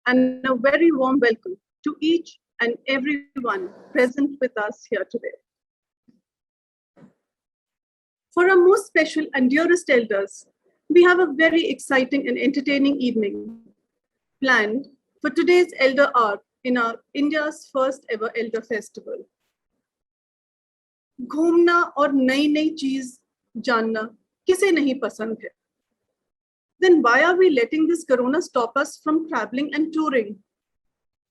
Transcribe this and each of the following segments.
and a very warm welcome to each and everyone present with us here today. For our most special and dearest elders, we have a very exciting and entertaining evening planned for today's Elder Hour in our India's first ever Elder Festival. घूमना और नई नई चीज जानना किसे नहीं पसंद है? Then why are we letting this corona stop us from traveling and touring?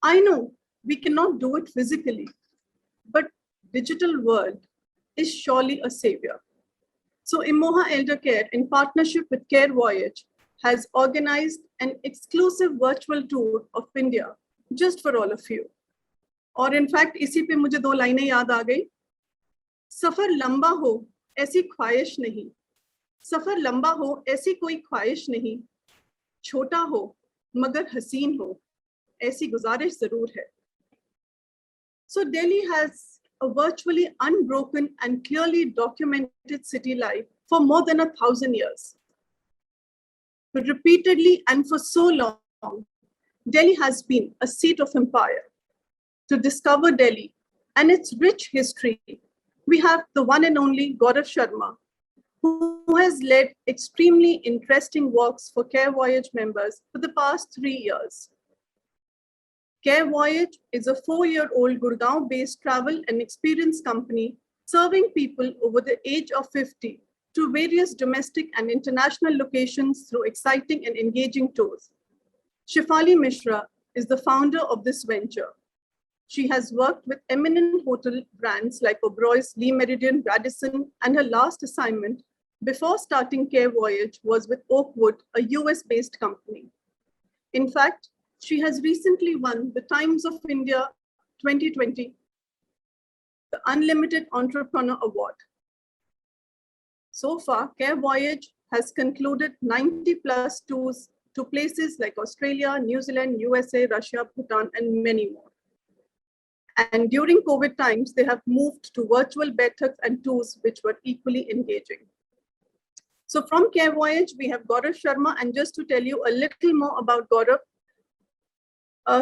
I know we cannot do it physically, but digital world is surely a savior. So Imoha Elder Care, in partnership with Care Voyage, has organized an exclusive virtual tour of India just for all of you. और in fact इसी पे मुझे दो लाइनें याद आ गई. सफर लंबा हो ऐसी ख्वाहिश नहीं, सफर लंबा हो ऐसी कोई ख्वाहिश नहीं, छोटा हो मगर हसीन हो ऐसी गुजारिश जरूर है. So Delhi has a virtually unbroken and clearly documented city life for more than 1,000 years. But repeatedly and for so long, Delhi has been a seat of empire. To discover Delhi and its rich history, we have the one and only Gaurav Sharma, who has led extremely interesting walks for Care Voyage members for the past 3 years. Care Voyage is a 4-year-old Gurgaon-based travel and experience company serving people over the age of 50 to various domestic and international locations through exciting and engaging tours. Shefali Mishra is the founder of this venture. She has worked with eminent hotel brands like Oberoi's, Lee Meridian, Radisson, and her last assignment before starting Care Voyage was with Oakwood, a US-based company. In fact, she has recently won the Times of India 2020, the Unlimited Entrepreneur Award. So far, Care Voyage has concluded 90 plus tours to places like Australia, New Zealand, USA, Russia, Bhutan, and many more. And during COVID times, they have moved to virtual bethaks and tours, which were equally engaging. So from Care Voyage, we have Gaurav Sharma. And just to tell you a little more about Gaurav,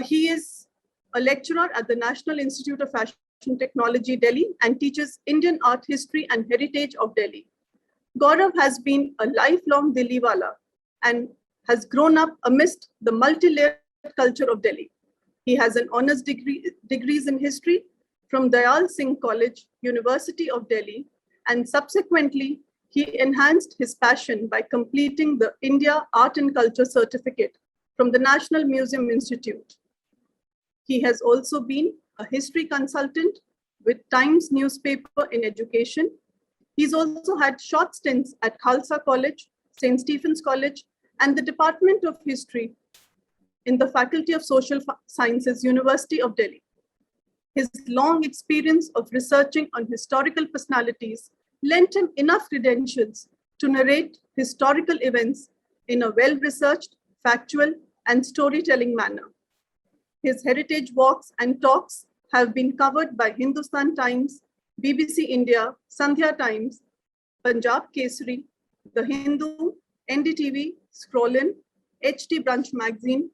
he is a lecturer at the National Institute of Fashion Technology, Delhi, and teaches Indian art history and heritage of Delhi. Gaurav has been a lifelong Delhiwala and has grown up amidst the multi-layered culture of Delhi. He has an honors degrees in history from Dayal Singh College, University of Delhi, and subsequently he enhanced his passion by completing the India Art and Culture Certificate from the National Museum Institute. He has also been a history consultant with Times newspaper in education. He's also had short stints at Khalsa College, St. Stephen's College, and the Department of History in the Faculty of Social Sciences, University of Delhi. His long experience of researching on historical personalities lent him enough credentials to narrate historical events in a well-researched, factual, and storytelling manner. His heritage walks and talks have been covered by Hindustan Times, BBC India, Sandhya Times, Punjab Kesari, The Hindu, NDTV, Scrollin, HT Brunch Magazine,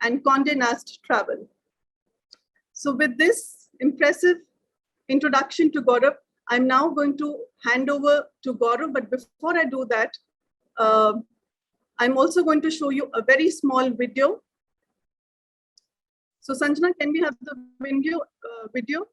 and Condé Nast Travel. So with this impressive introduction to Gaurav, I'm now going to hand over to Gaurav, but before I do that, I'm also going to show you a very small video. So Sanjana, can we have the video?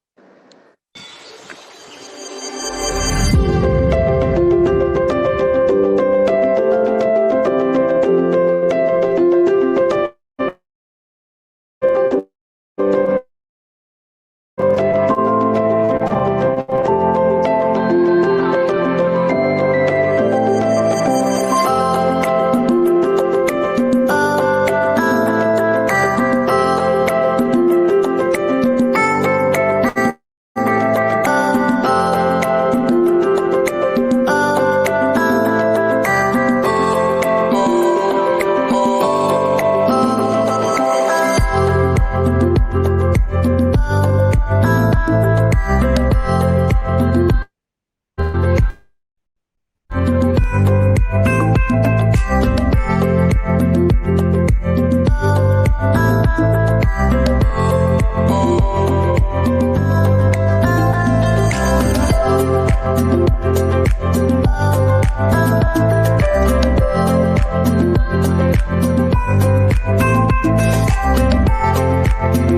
So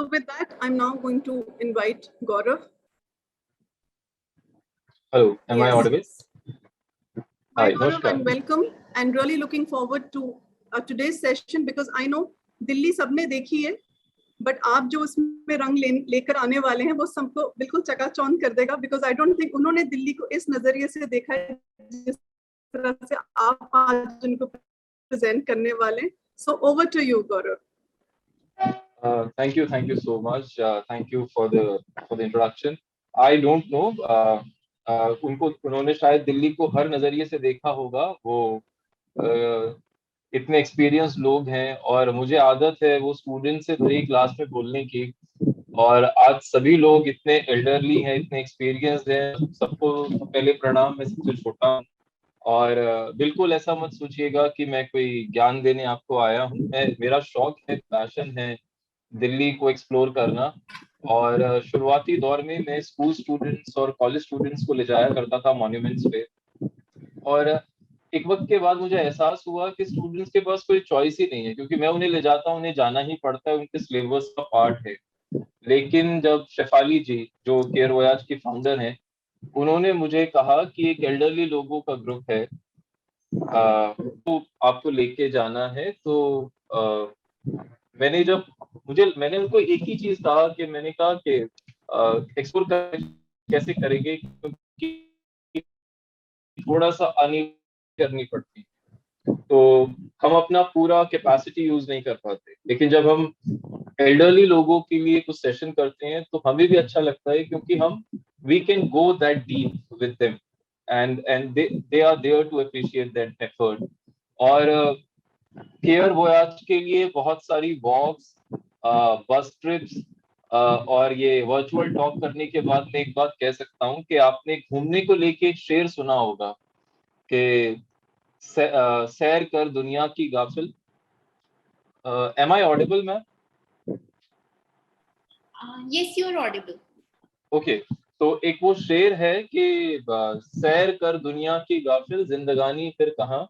with that, I'm now going to invite Gaurav. Hello, am I Yes. audible? Hi, Hi, Gaurav, Namaskar. and welcome. And really looking forward to today's session because I know Delhi सबने देखी है, but आप जो उसमें रंग लेकर आने वाले हैं वो सबको बिल्कुल चकाचौंध कर देगा because I don't think उन्होंने दिल्ली को इस नजरिए से देखा है जिस तरह से आप आज उनको प्रेजेंट करने वाले हैं. So over to you, Gaurav. Thank you so much. Thank you for the introduction. I don't know. उन्होंने शायद दिल्ली को हर नजरिए से देखा होगा. वो इतने एक्सपीरियंस लोग हैं और मुझे आदत है वो स्टूडेंट से भरी क्लास में बोलने की. और आज सभी लोग इतने एल्डरली हैं, इतने एक्सपीरियंस्ड हैं. सबको पहले प्रणाम. मैं सबसे छोटा हूँ और बिल्कुल ऐसा मत सोचिएगा कि मैं कोई ज्ञान देने आपको आया हूँ. मेरा शौक है, पैशन है दिल्ली को एक्सप्लोर करना. और शुरुआती दौर में मैं स्कूल स्टूडेंट्स और कॉलेज स्टूडेंट्स को ले जाया करता था मॉन्यूमेंट्स पे. और एक वक्त के बाद मुझे एहसास हुआ कि स्टूडेंट्स के पास कोई चॉइस ही नहीं है, क्योंकि मैं उन्हें ले जाता हूँ, उन्हें जाना ही पड़ता है, उनके सिलेबस का पार्ट है. लेकिन जब शेफाली जी जो केयर वोयाज की फाउंडर हैं, उन्होंने मुझे कहा कि एक एल्डरली लोगों का ग्रुप है, तो आपको लेके जाना है. तो मैंने उनको एक ही चीज कहा कि मैंने कहा कि एक्सप्लोर कैसे करेंगे, क्योंकि थोड़ा सा अर्निंग करनी पड़ती. तो हम अपना पूरा कैपेसिटी यूज नहीं कर पाते. लेकिन जब हम एल्डरली लोगों के लिए कुछ सेशन करते हैं तो हमें भी अच्छा लगता है, क्योंकि हम we can go that deep with them and they are there to appreciate that effort. और केयर वोयाज के लिए बहुत सारी वॉक्स, बस ट्रिप्स और ये वर्चुअल टॉक करने के बाद मैं एक बात कह सकता हूँ कि आपने घूमने को लेके एक शेर सुना होगा कि सैर कर दुनिया की गाफिल. Am I audible ma'am? Yes, you are audible. Okay. तो एक वो शेर है कि सैर कर दुनिया की गाफिल, जिंदगानी फिर कहाँ,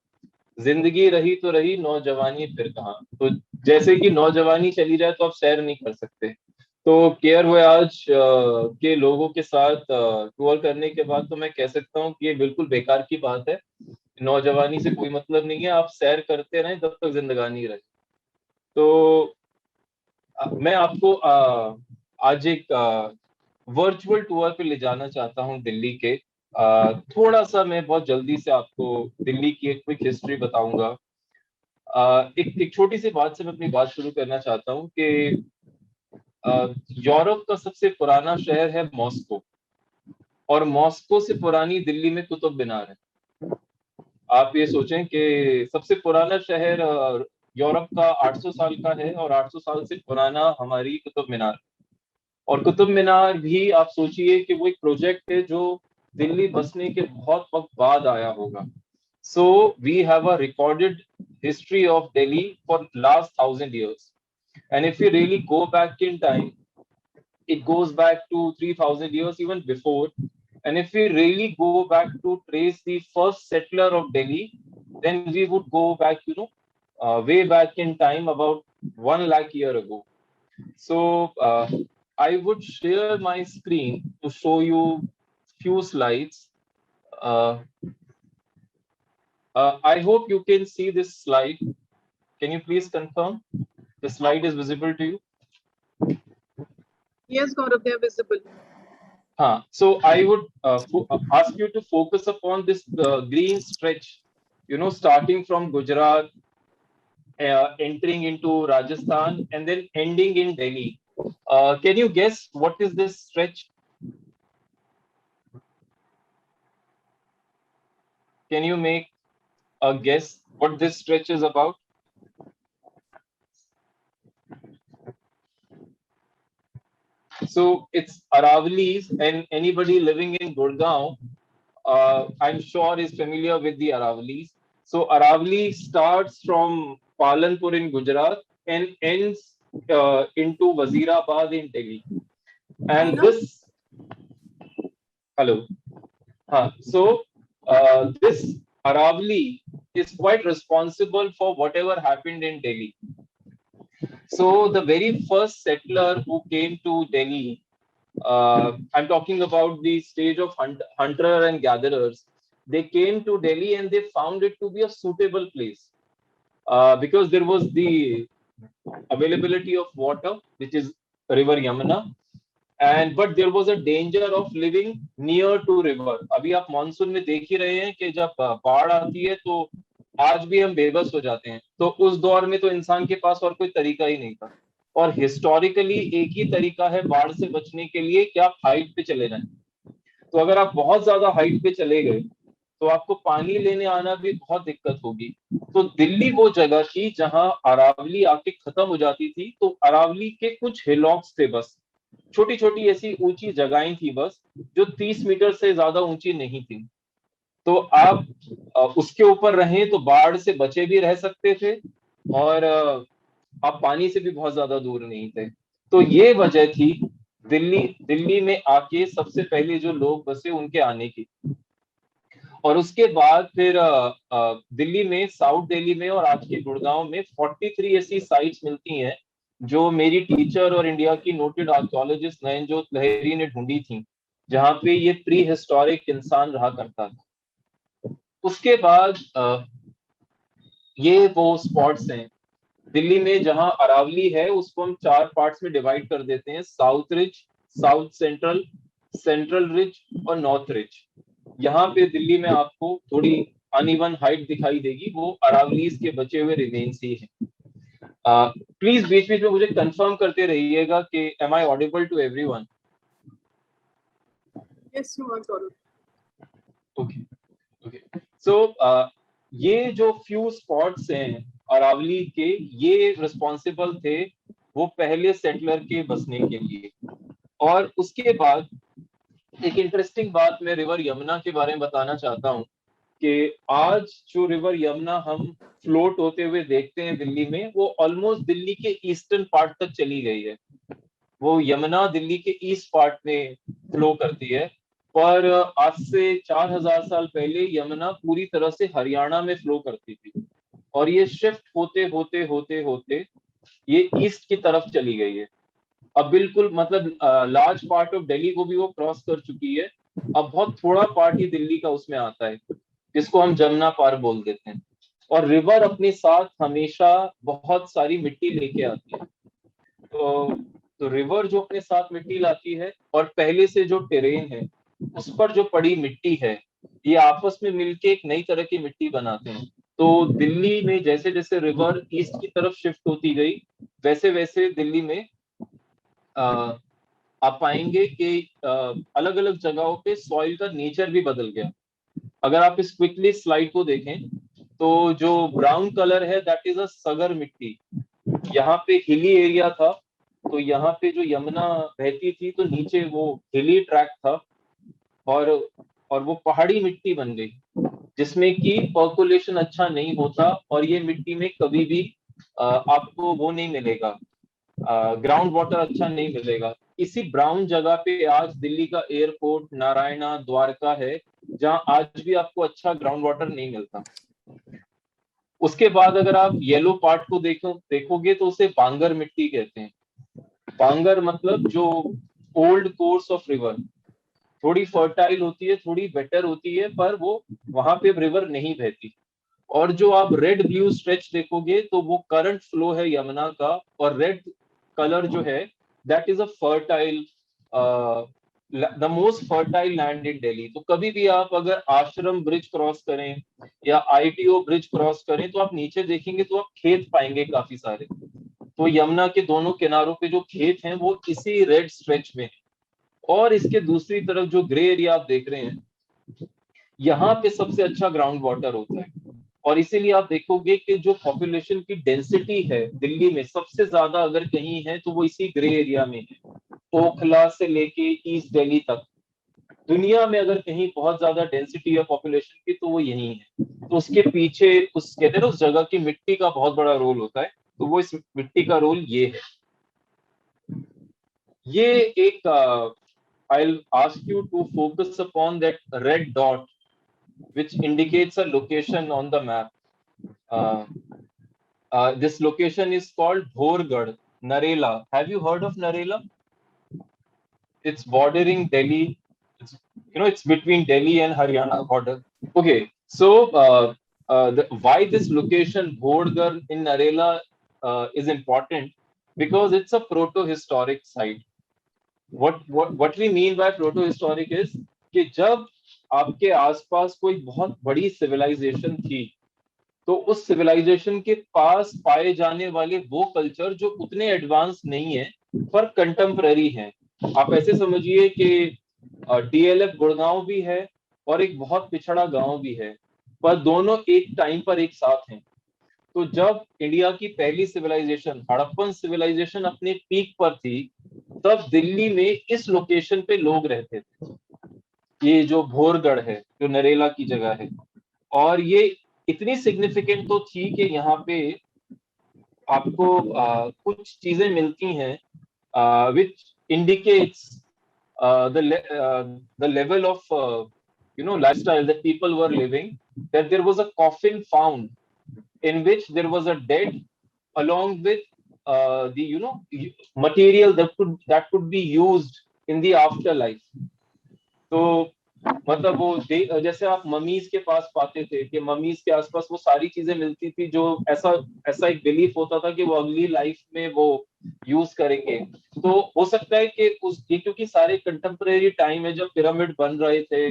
जिंदगी रही तो रही, नौजवानी फिर कहाँ. तो जैसे कि नौजवानी चली जाए तो आप सैर नहीं कर सकते. तो केयर वोयाज के लोगों के साथ टूर करने के बाद तो मैं कह सकता हूँ कि ये बिल्कुल बेकार की बात है. नौजवानी से कोई मतलब नहीं है, आप सैर करते रहें जब तक जिंदगानी रहे. तो मैं आपको आज एक वर्चुअल टूर पे ले जाना चाहता हूँ दिल्ली के. थोड़ा सा मैं बहुत जल्दी से आपको दिल्ली की एक क्विक हिस्ट्री बताऊंगा. एक छोटी सी बात से मैं अपनी बात शुरू करना चाहता हूँ कि यूरोप का सबसे पुराना शहर है मॉस्को, और मॉस्को से पुरानी दिल्ली में कुतुब मीनार है. आप ये सोचें कि सबसे पुराना शहर यूरोप का 800 साल का है, और 800 साल से पुराना हमारी कुतुब मीनार. और कुतुब मीनार भी आप सोचिए कि वो एक प्रोजेक्ट है जो दिल्ली बसने के बहुत वक्त बाद आया होगा. So we have a recorded history of Delhi for last 1000 years. And if you really go back in time, it goes back to 3000 years, even before. And if we really go back to trace the first settler of Delhi, then we would go back, way back in time, about 1 lakh year ago. So I would share my screen to show you few slides. I hope you can see this slide. Can you please confirm the slide is visible to you? Yes, Gaurav, they are visible. So I would ask you to focus upon this green stretch, starting from Gujarat, entering into Rajasthan, and then ending in Delhi. Can you guess what is this stretch? Can you make a guess what this stretch is about? So it's Aravallis, and anybody living in Gurgaon, I'm sure is familiar with the Aravallis. So Aravalli starts from Palanpur in Gujarat and ends into Wazirabad in Delhi. And Meena? this, hello. So this Aravalli is quite responsible for whatever happened in Delhi. So the very first settler who came to Delhi, I'm talking about the stage of hunter and gatherers. They came to Delhi and they found it to be a suitable place because there was the availability of water, which is river Yamuna, and but there was a danger of living near to river. अभी आप monsoon में देख ही रहे हैं कि जब बाढ़ आती है तो आज भी हम बेबस हो जाते हैं. तो उस दौर में तो इंसान के पास और कोई तरीका ही नहीं था. और हिस्टोरिकली एक ही तरीका है बाढ़ से बचने के लिए कि आप हाइट पे चले जाएं. तो अगर आप बहुत ज्यादा हाइट पे चले गए तो आपको पानी लेने आना भी बहुत दिक्कत होगी. तो दिल्ली वो जगह थी जहां अरावली आके खत्म हो जाती थी. तो अरावली के कुछ हिलॉक्स थे, बस छोटी छोटी ऐसी ऊंची जगहें थी बस, जो 30 मीटर से ज्यादा ऊंची नहीं थी. तो आप उसके ऊपर रहें तो बाढ़ से बचे भी रह सकते थे और आप पानी से भी बहुत ज्यादा दूर नहीं थे. तो ये वजह थी दिल्ली में आके सबसे पहले जो लोग बसे उनके आने की. और उसके बाद फिर दिल्ली में, साउथ दिल्ली में और आज के गुड़गांव में 43 ऐसी साइट्स मिलती हैं जो मेरी टीचर और इंडिया की नोटेड आर्कियोलॉजिस्ट नयनजोत लहरी ने ढूंढी थी, जहां पे ये प्री हिस्टोरिक इंसान रहा करता था. उसके बाद ये वो स्पॉट्स हैं दिल्ली में जहां अरावली है, उसको हम 4 पार्ट्स में डिवाइड कर देते हैं: south ridge, south central, central ridge और नॉर्थ रिज. यहाँ पे दिल्ली में आपको थोड़ी अनइवन हाइट दिखाई देगी, वो अरावलीज के बचे हुए रिमेन्स ही हैं. प्लीज बीच बीच में मुझे कंफर्म करते रहिएगा कि am I audible to everyone? Yes, you are, Gaurav. Okay okay. So ये जो फ्यू स्पॉट्स हैं अरावली के, ये रिस्पॉन्सिबल थे वो पहले सेटलर के बसने के लिए. और उसके बाद एक इंटरेस्टिंग बात मैं रिवर यमुना के बारे में बताना चाहता हूँ कि आज जो रिवर यमुना हम फ्लोट होते हुए देखते हैं दिल्ली में, वो ऑलमोस्ट दिल्ली के ईस्टर्न पार्ट तक चली गई है. वो यमुना दिल्ली के ईस्ट पार्ट में फ्लो करती है, पर आज से 4000 साल पहले यमुना पूरी तरह से हरियाणा में फ्लो करती थी. और ये शिफ्ट होते होते होते होते ये ईस्ट की तरफ चली गई है. अब बिल्कुल मतलब लार्ज पार्ट ऑफ दिल्ली को भी वो क्रॉस कर चुकी है. अब बहुत थोड़ा पार्ट ही दिल्ली का उसमें आता है, जिसको हम जमुना पार बोल देते हैं. और रिवर अपने साथ हमेशा बहुत सारी मिट्टी लेके आती है. तो रिवर जो अपने साथ मिट्टी लाती है और पहले से जो टेरेन है उस पर जो पड़ी मिट्टी है, ये आपस में मिलके एक नई तरह की मिट्टी बनाते हैं. तो दिल्ली में जैसे जैसे रिवर ईस्ट की तरफ शिफ्ट होती गई, वैसे वैसे दिल्ली में आप पाएंगे कि अलग अलग जगहों पे सॉइल का नेचर भी बदल गया. अगर आप इस क्विकली स्लाइड को देखें तो जो ब्राउन कलर है दैट इज अ सगर मिट्टी. यहाँ पे हिली एरिया था, तो यहाँ पे जो यमुना बहती थी तो नीचे वो हिली ट्रैक था और वो पहाड़ी मिट्टी बन गई, जिसमें कि पर्कुलेशन अच्छा नहीं होता और ये मिट्टी में कभी भी आपको वो नहीं मिलेगा, ग्राउंड वाटर अच्छा नहीं मिलेगा. इसी ब्राउन जगह पे आज दिल्ली का एयरपोर्ट, नारायणा, द्वारका है, जहां आज भी आपको अच्छा ग्राउंड वाटर नहीं मिलता. उसके बाद अगर आप येलो पार्ट को देखोगे तो उसे बांगर मिट्टी कहते हैं. बांगर मतलब जो ओल्ड कोर्स ऑफ रिवर, थोड़ी फर्टाइल होती है, थोड़ी बेटर होती है, पर वो वहां पे रिवर नहीं बहती. और जो आप रेड ब्लू स्ट्रेच देखोगे तो वो करंट फ्लो है यमुना का, और रेड कलर जो है that is a fertile, the most fertile land in Delhi. तो कभी भी आप अगर आश्रम ब्रिज क्रॉस करें या आईटीओ ब्रिज क्रॉस करें तो आप नीचे देखेंगे तो आप खेत पाएंगे काफी सारे. तो यमुना के दोनों किनारों पे जो खेत हैं वो इसी रेड स्ट्रेच में है. और इसके दूसरी तरफ जो ग्रे एरिया आप देख रहे हैं, यहाँ पे सबसे अच्छा ग्राउंड वाटर होता है. और इसीलिए आप देखोगे कि जो पॉपुलेशन की डेंसिटी है दिल्ली में सबसे ज्यादा अगर कहीं है तो वो इसी ग्रे एरिया में है, ओखला से लेके ईस्ट दिल्ली तक। दुनिया में अगर कहीं बहुत ज्यादा डेंसिटी है पॉपुलेशन की तो वो यही है। तो उसके पीछे उस कहते हैं ना उस जगह की मिट्टी का बहुत बड़ा रोल होता है, तो वो इस मिट्टी का रोल ये है। ये एक I'll ask you to focus upon that red dot which indicates a location on the map. This location is called Bhorgarh, Narela. Have you heard of Narela? It's bordering Delhi. It's between Delhi and Haryana border. Okay, so why this location Bhorgarh in Narela is important? Because it's a proto-historic site. What we mean by proto-historic is कि जब आपके आसपास कोई बहुत बड़ी civilisation थी तो उस सिविलाइजेशन के पास पाए जाने वाले वो कल्चर जो उतने एडवांस नहीं है पर कंटेम्पररी हैं। आप ऐसे समझिए कि डीएलएफ गुड़गांव भी है और एक बहुत पिछड़ा गांव भी है, पर दोनों एक टाइम पर एक साथ हैं। तो जब इंडिया की पहली सिविलाइजेशन हड़प्पन सिविलाइजेशन अपने पीक पर थी तब दिल्ली में इस लोकेशन पे लोग रहते थे। ये जो भोरगढ़ है जो नरेला की जगह है, और ये इतनी सिग्निफिकेंट तो थी कि यहाँ पे आपको कुछ चीजें मिलती हैं which indicates the level of lifestyle that people were living, that there was a coffin found in which there was a dead along with the material that could be used in the afterlife. तो मतलब वो जैसे आप mummies के पास पाते थे कि mummies के आसपास वो सारी चीजें मिलती थी जो ऐसा एक बिलीफ होता था कि वो अगली लाइफ में वो यूज करेंगे। तो हो सकता है कि ये क्योंकि सारे कंटेम्परेरी टाइम है जब पिरामिड बन रहे थे,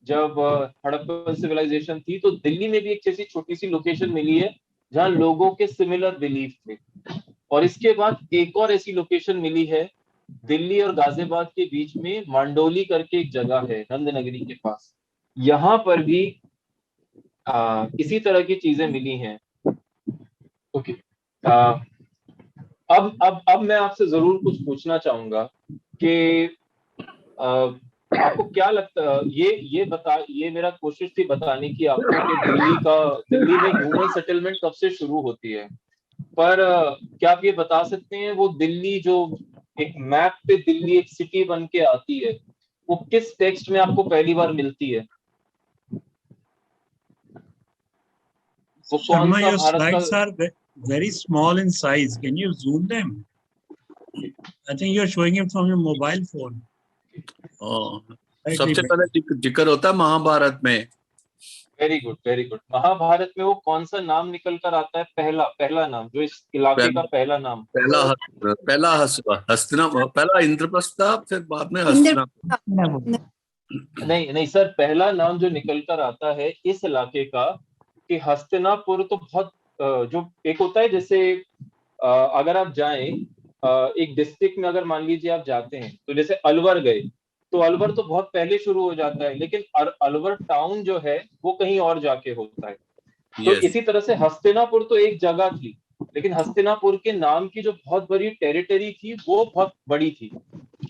जब हड़प्पन सिविलाइजेशन थी, तो दिल्ली में भी एक ऐसी छोटी सी लोकेशन मिली है जहाँ लोगों के सिमिलर बिलीफ थे। और इसके बाद एक और ऐसी लोकेशन मिली है दिल्ली और गाजियाबाद के बीच में, मांडोली करके एक जगह है नंदनगरी के पास, यहाँ पर भी इसी तरह की चीजें मिली हैं। ओके, अब मैं आपसे जरूर कुछ पूछना चाहूंगा कि आपको क्या लगता है, ये मेरा कोशिश थी बताने की आपको कि दिल्ली में ह्यूमन सेटलमेंट कब से शुरू होती है, पर क्या आप ये बता सकते हैं वो दिल्ली जो एक मैप पे दिल्ली एक सिटी बन के आती है वो किस टेक्स्ट में आपको पहली बार मिलती है? वो कौन सा your भारत slides का? are very small in size. Can you zoom them? I think you're showing it from your mobile phone. Oh, सबसे पहले जिक्र होता है महाभारत में। Very good. महाभारत में वो कौन सा नाम निकल कर आता है? पहला नाम जो इस इलाके का पहला नाम? पहला इंद्रप्रस्थ था, फिर बाद में हस्तिनापुर। नहीं सर, पहला नाम जो निकल कर आता है इस इलाके का कि हस्तिनापुर तो बहुत जो एक होता है, जैसे अगर आप जाएं एक डिस्ट्रिक्ट में, अगर मान लीजिए आप जाते हैं तो जैसे अलवर गए तो अलवर तो बहुत पहले शुरू हो जाता है, लेकिन अलवर टाउन जो है वो कहीं और जाके होता है। तो इसी तरह से हस्तिनापुर तो एक जगह थी, लेकिन हस्तिनापुर के नाम की जो बहुत बड़ी टेरिटरी थी वो बहुत बड़ी थी।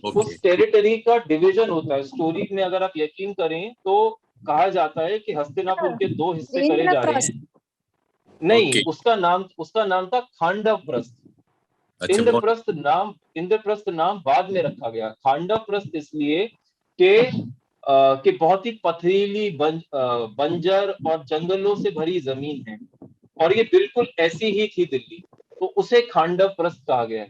उस टेरिटरी का डिवीजन होता है। स्टोरी में अगर आप यकीन करें तो कहा जाता है कि हस्तिनापुर के 2 हिस्से करे जा रहे हैं। नहीं, उसका नाम था खांडवप्रस्थ। इंद्रप्रस्थ नाम बाद में रखा गया। खांडवप्रस्थ इसलिए कि बहुत ही पथरीली बंजर और जंगलों से भरी जमीन है, और ये बिल्कुल ऐसी ही थी दिल्ली, तो उसे खांडवप्रस्थ कहा गया है।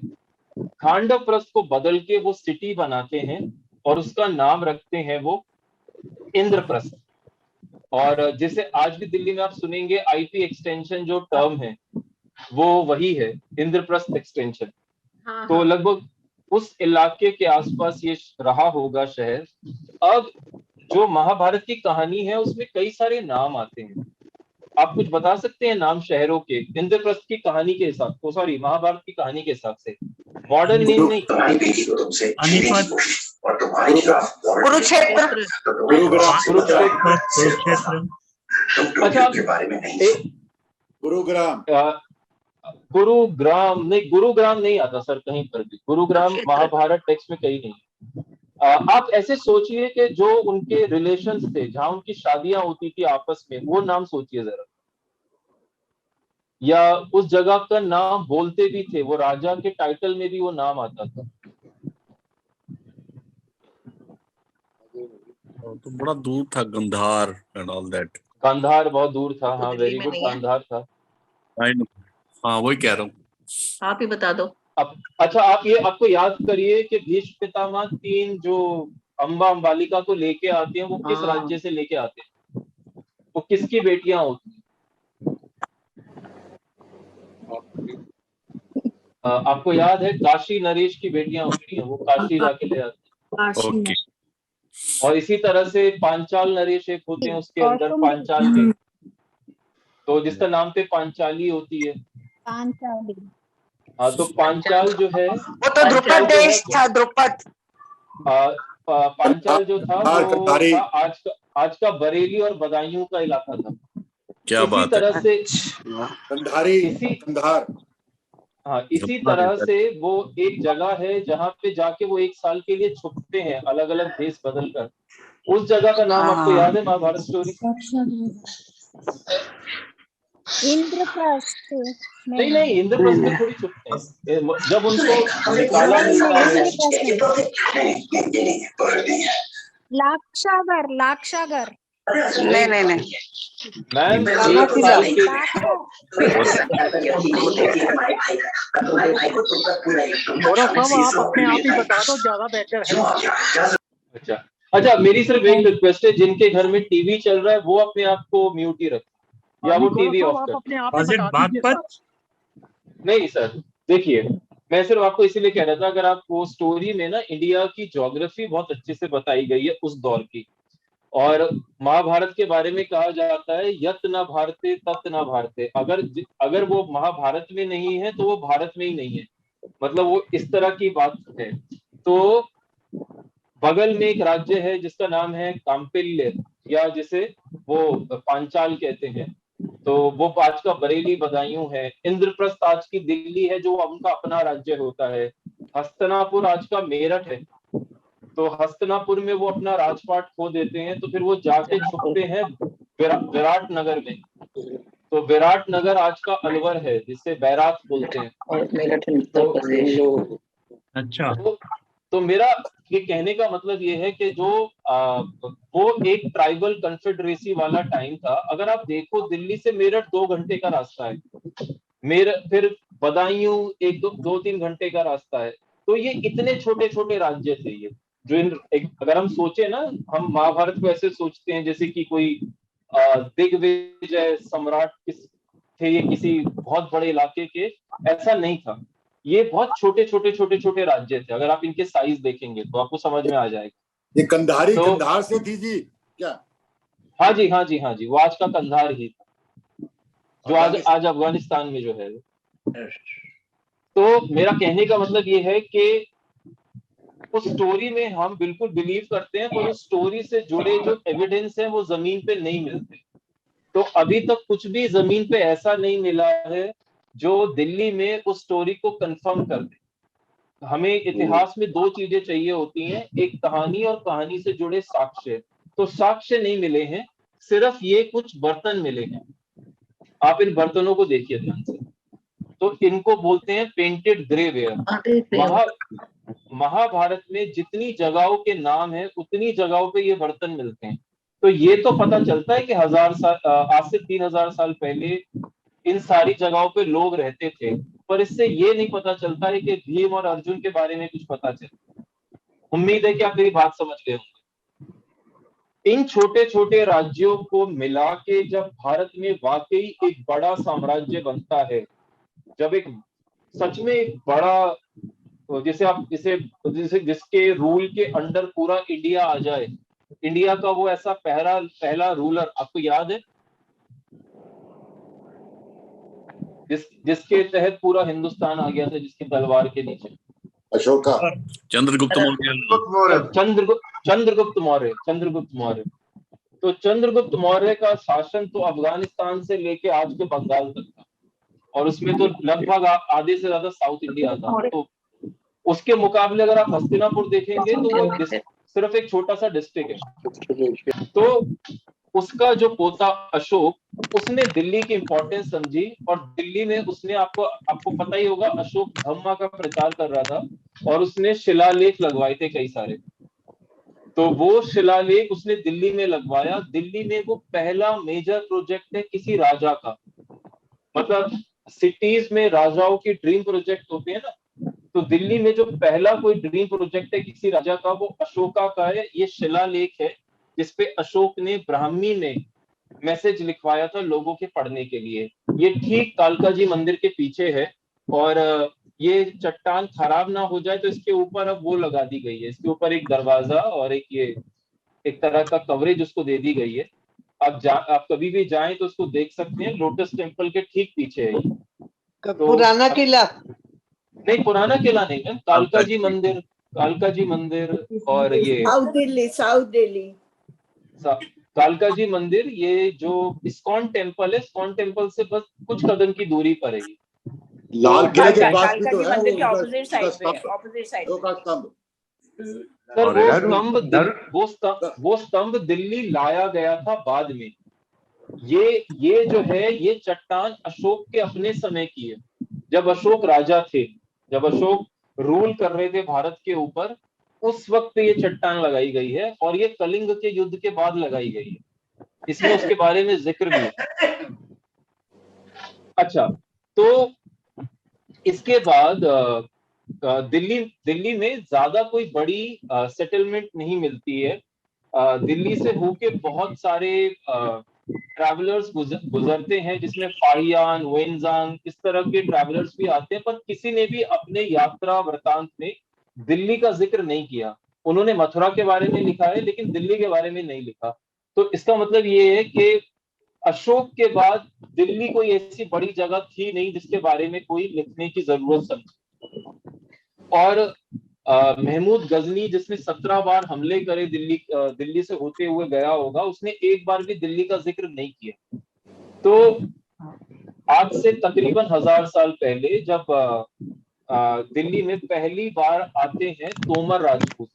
खांडवप्रस्थ को बदल के वो सिटी बनाते हैं और उसका नाम रखते हैं वो इंद्रप्रस्थ। और जैसे आज भी दिल्ली में आप सुनेंगे आईपी एक्सटेंशन जो टर्म है वो वही है, इंद्रप्रस्थ एक्सटेंशन। तो लगभग उस इलाके के आसपास ये रहा होगा शहर। अब जो महाभारत की कहानी है उसमें कई सारे नाम आते हैं। आप कुछ बता सकते हैं नाम शहरों के इंद्रप्रस्थ की कहानी के हिसाब से? सॉरी, महाभारत की कहानी के हिसाब से, मॉडर्न नेम नहीं। अच्छा के बारे में नहीं ए- गुरुग्राम। गुरुग्राम नहीं, गुरुग्राम नहीं आता सर कहीं पर भी। गुरुग्राम महाभारत टेक्स्ट में कहीं नहीं। आप ऐसे सोचिए कि जो उनके रिलेशंस थे, जहां उनकी शादियां होती थी आपस में, वो नाम सोचिए जरा, या उस जगह का नाम बोलते भी थे, वो राजा के टाइटल में भी वो नाम आता था। तो बड़ा दूर था Gandhar and all that. Gandhar बहुत दूर था, हाँ दिल्ली वेरी में गुड, नहीं है। गांधार था। हाँ वही कह रहा हूँ। आप ही बता दो। अब अच्छा, आप ये आपको याद करिए कि भीष्म पितामह 3 जो अंबा अंबालिका को लेके आते हैं, वो किस हाँ। राज्य से लेके आते हैं? वो किसकी बेटियां होती हैं? आपको याद है, काशी नरेश की बेटियां होती हैं, वो काशी जाके ले आते हैं। ओके। और इसी तरह से पांचाल नरेश एक होते हैं, उसके अंदर पांचाल के, तो जिसका नाम पे पांचाली होती है। हाँ, तो पांचाल जो है, वो तो द्रुपद देश था, द्रुपद। पांचाल जो था वो कतारी। था आज का बरेली और बदायूं का इलाका था। क्या इसी बात है। तरह से कंधारी, कंधार। हाँ, इसी तरह से वो एक जगह है जहाँ पे जाके वो 1 साल के लिए छुपते हैं, अलग अलग देश बदल कर। उस जगह का नाम आपको याद है महाभारत स्टोरी? इंद्रप्रस्थ नहीं नहीं, इंद्रप्रस्थ में थोड़ी छुपते हैं, जब उनको निकाला मिलता है। लाक्षागर, लाक्षागर। नहीं नहीं नहीं, मैम 1 साल के, थोड़ा सब आप अपने आप ही बता दो, ज्यादा बेहतर है। अच्छा अच्छा, मेरी सिर्फ एक रिक्वेस्ट है, जिनके घर में टीवी चल रहा है वो अपने आप को म्यूट ही रखें, या वो टीवी ऑफ कर। अपने आप Was ही it बता दीजिए सर। Bagpat? नहीं सर, देखिए मैं सिर्फ आपको इसीलिए कह रहा था, अगर आप वो स्टोरी में ना इंडिया की ज्योग्राफी बहुत अच्छे से बताई गई है उस दौर की, और महाभारत के बारे में कहा जाता है यत न भारते तत न भारते। अगर वो महाभारत में नहीं है तो वो भारत में ही नहीं है, मतलब वो इस तरह की बात है। तो बगल में एक राज्य है जिसका नाम है काम्पिल्य, या जिसे वो पांचाल कहते हैं, तो वो आज का बरेली बदायूं है। इंद्रप्रस्थ आज की दिल्ली है, जो उनका अपना राज्य होता है। हस्तिनापुर आज का मेरठ है, तो हस्तिनापुर में वो अपना राजपाट खो देते हैं, तो फिर वो जाके छुपते हैं विराट नगर में। तो विराट नगर आज का अलवर है, जिसे बैरात बोलते हैं। अच्छा। तो मेरा ये कहने का मतलब ये है कि जो वो एक ट्राइबल कन्फेडरेसी वाला टाइम था। अगर आप देखो, दिल्ली से मेरठ 2 घंटे का रास्ता है, फिर बदायूं 2-3 घंटे का रास्ता है। तो ये इतने छोटे छोटे राज्य थे ये, जो अगर हम सोचे ना, हम महाभारत को ऐसे सोचते हैं जैसे कि कोई दिग्विजय सम्राट थे ये किसी बहुत बड़े इलाके के, ऐसा नहीं था। ये बहुत छोटे राज्य थे। अगर आप इनके साइज देखेंगे तो आपको समझ में आ जाएगा। ये कंधारी तो कंधार से थी जी क्या? हाँ जी हाँ जी हाँ जी, वो आज का कंधार ही था, जो आज अफगानिस्तान में जो है। तो मेरा कहने का मतलब ये है कि उस स्टोरी में हम बिल्कुल बिलीव करते हैं, पर उस स्टोरी से जुड़े जो एविडेंस हैं वो जमीन पे नहीं मिलते। तो अभी तक कुछ भी जमीन पे ऐसा नहीं मिला है जो दिल्ली में उस स्टोरी को कंफर्म कर दे। हमें इतिहास में 2 चीजें चाहिए होती हैं, एक कहानी और कहानी से जुड़े साक्ष्य। तो साक्ष्य नहीं मिले हैं, सिर्फ ये कुछ बर्तन मिले हैं। आप इन बर्तनों को देखिए ध्यान से, तो इनको बोलते हैं पेंटेड ग्रेवेयर। महाभारत में जितनी जगहों के नाम है, उतनी जगहों पे ये बर्तन मिलते हैं। तो ये तो पता चलता है कि आज से 3000 साल पहले इन सारी जगहों पे लोग रहते थे, पर इससे ये नहीं पता चलता है कि भीम और अर्जुन के बारे में कुछ पता चले। उम्मीद है कि आप मेरी बात समझ गए होंगे। इन छोटे छोटे राज्यों को मिला के जब भारत में वाकई एक बड़ा साम्राज्य बनता है, जब एक सच में एक बड़ा, जिसके रूल के अंडर पूरा इंडिया आ जाए, इंडिया का वो ऐसा पहला रूलर आपको याद है जिसके तहत पूरा हिंदुस्तान आ गया था, जिसकी तलवार के नीचे? अशोका। चंद्रगुप्त मौर्य। चंद्रगुप्त मौर्य। तो चंद्रगुप्त मौर्य का शासन तो अफगानिस्तान से लेके आज के बंगाल तक था, और उसमें तो लगभग आधे से ज्यादा साउथ इंडिया था। तो उसके मुकाबले अगर आप हस्तिनापुर देखेंगे तो वो सिर्फ एक छोटा सा डिस्ट्रिक्ट है। तो उसका जो पोता अशोक, उसने दिल्ली की इंपॉर्टेंस समझी, और दिल्ली में उसने आपको पता ही होगा, अशोक धम्मा का प्रचार कर रहा था, और उसने शिलालेख लगवाए थे कई सारे। तो वो शिलालेख उसने दिल्ली में लगवाया। दिल्ली में वो पहला मेजर प्रोजेक्ट है किसी राजा का, मतलब सिटीज में राजाओं की ड्रीम प्रोजेक्ट होते हैं ना, तो दिल्ली में जो पहला कोई ड्रीम प्रोजेक्ट है किसी राजा का, वो अशोका का है। ये शिलालेख है जिसपे अशोक ने ब्राह्मी में मैसेज लिखवाया था लोगों के पढ़ने के लिए। ये ठीक कालका जी मंदिर के पीछे है, और ये चट्टान खराब ना हो जाए तो इसके ऊपर अब वो लगा दी गई है, इसके ऊपर एक दरवाजा और एक तरह का कवरेज उसको दे दी गई है। आप कभी भी जाएं तो उसको देख सकते हैं, लोटस टेम्पल के ठीक पीछे है। तो पुराना किला नहीं, पुराना किला नहीं है, कालका जी मंदिर और ये साउथ दिल्ली कालका जी मंदिर, ये जो इस्कॉन टेम्पल है, इस्कॉन टेम्पल से बस कुछ कदम की दूरी पर है। लाल किले के पास भी कालका तो जी है मंदिर के वो ऑपोजिट साइड पे, स्तंभ, ऑपोजिट साइड अशोक का स्तंभ। सर वो स्तंभ दिल्ली लाया गया था बाद में। ये जो है, ये चट्टान अशोक के अपने समय की है, जब अशोक राजा थे, जब अशोक रूल कर रहे थे भारत के ऊपर, उस वक्त ये चट्टान लगाई गई है, और ये कलिंग के युद्ध के बाद लगाई गई है। इसमें उसके बारे में जिक्र भी है। अच्छा, तो इसके बाद दिल्ली में ज्यादा कोई बड़ी सेटलमेंट नहीं मिलती है। दिल्ली से होके बहुत सारे ट्रैवलर्स गुजरते हैं, जिसमें फाहियान, वेंजांग, इस तरह के ट्रैवलर्स भी आते हैं, पर किसी ने भी अपने यात्रा वृतांत में दिल्ली का जिक्र नहीं किया। उन्होंने मथुरा के बारे में लिखा है, लेकिन दिल्ली के बारे में नहीं लिखा। तो इसका मतलब ये है कि अशोक के बाद दिल्ली कोई ऐसी बड़ी जगह थी नहीं जिसके बारे में कोई लिखने की जरूरत समझी। और महमूद गजनी, जिसने 17 बार हमले करे दिल्ली से होते हुए गया होगा, उसने एक बार भी दिल्ली का जिक्र नहीं किया। तो आज से तकरीबन 1000 साल पहले जब दिल्ली में पहली बार आते हैं तोमर राजपूत,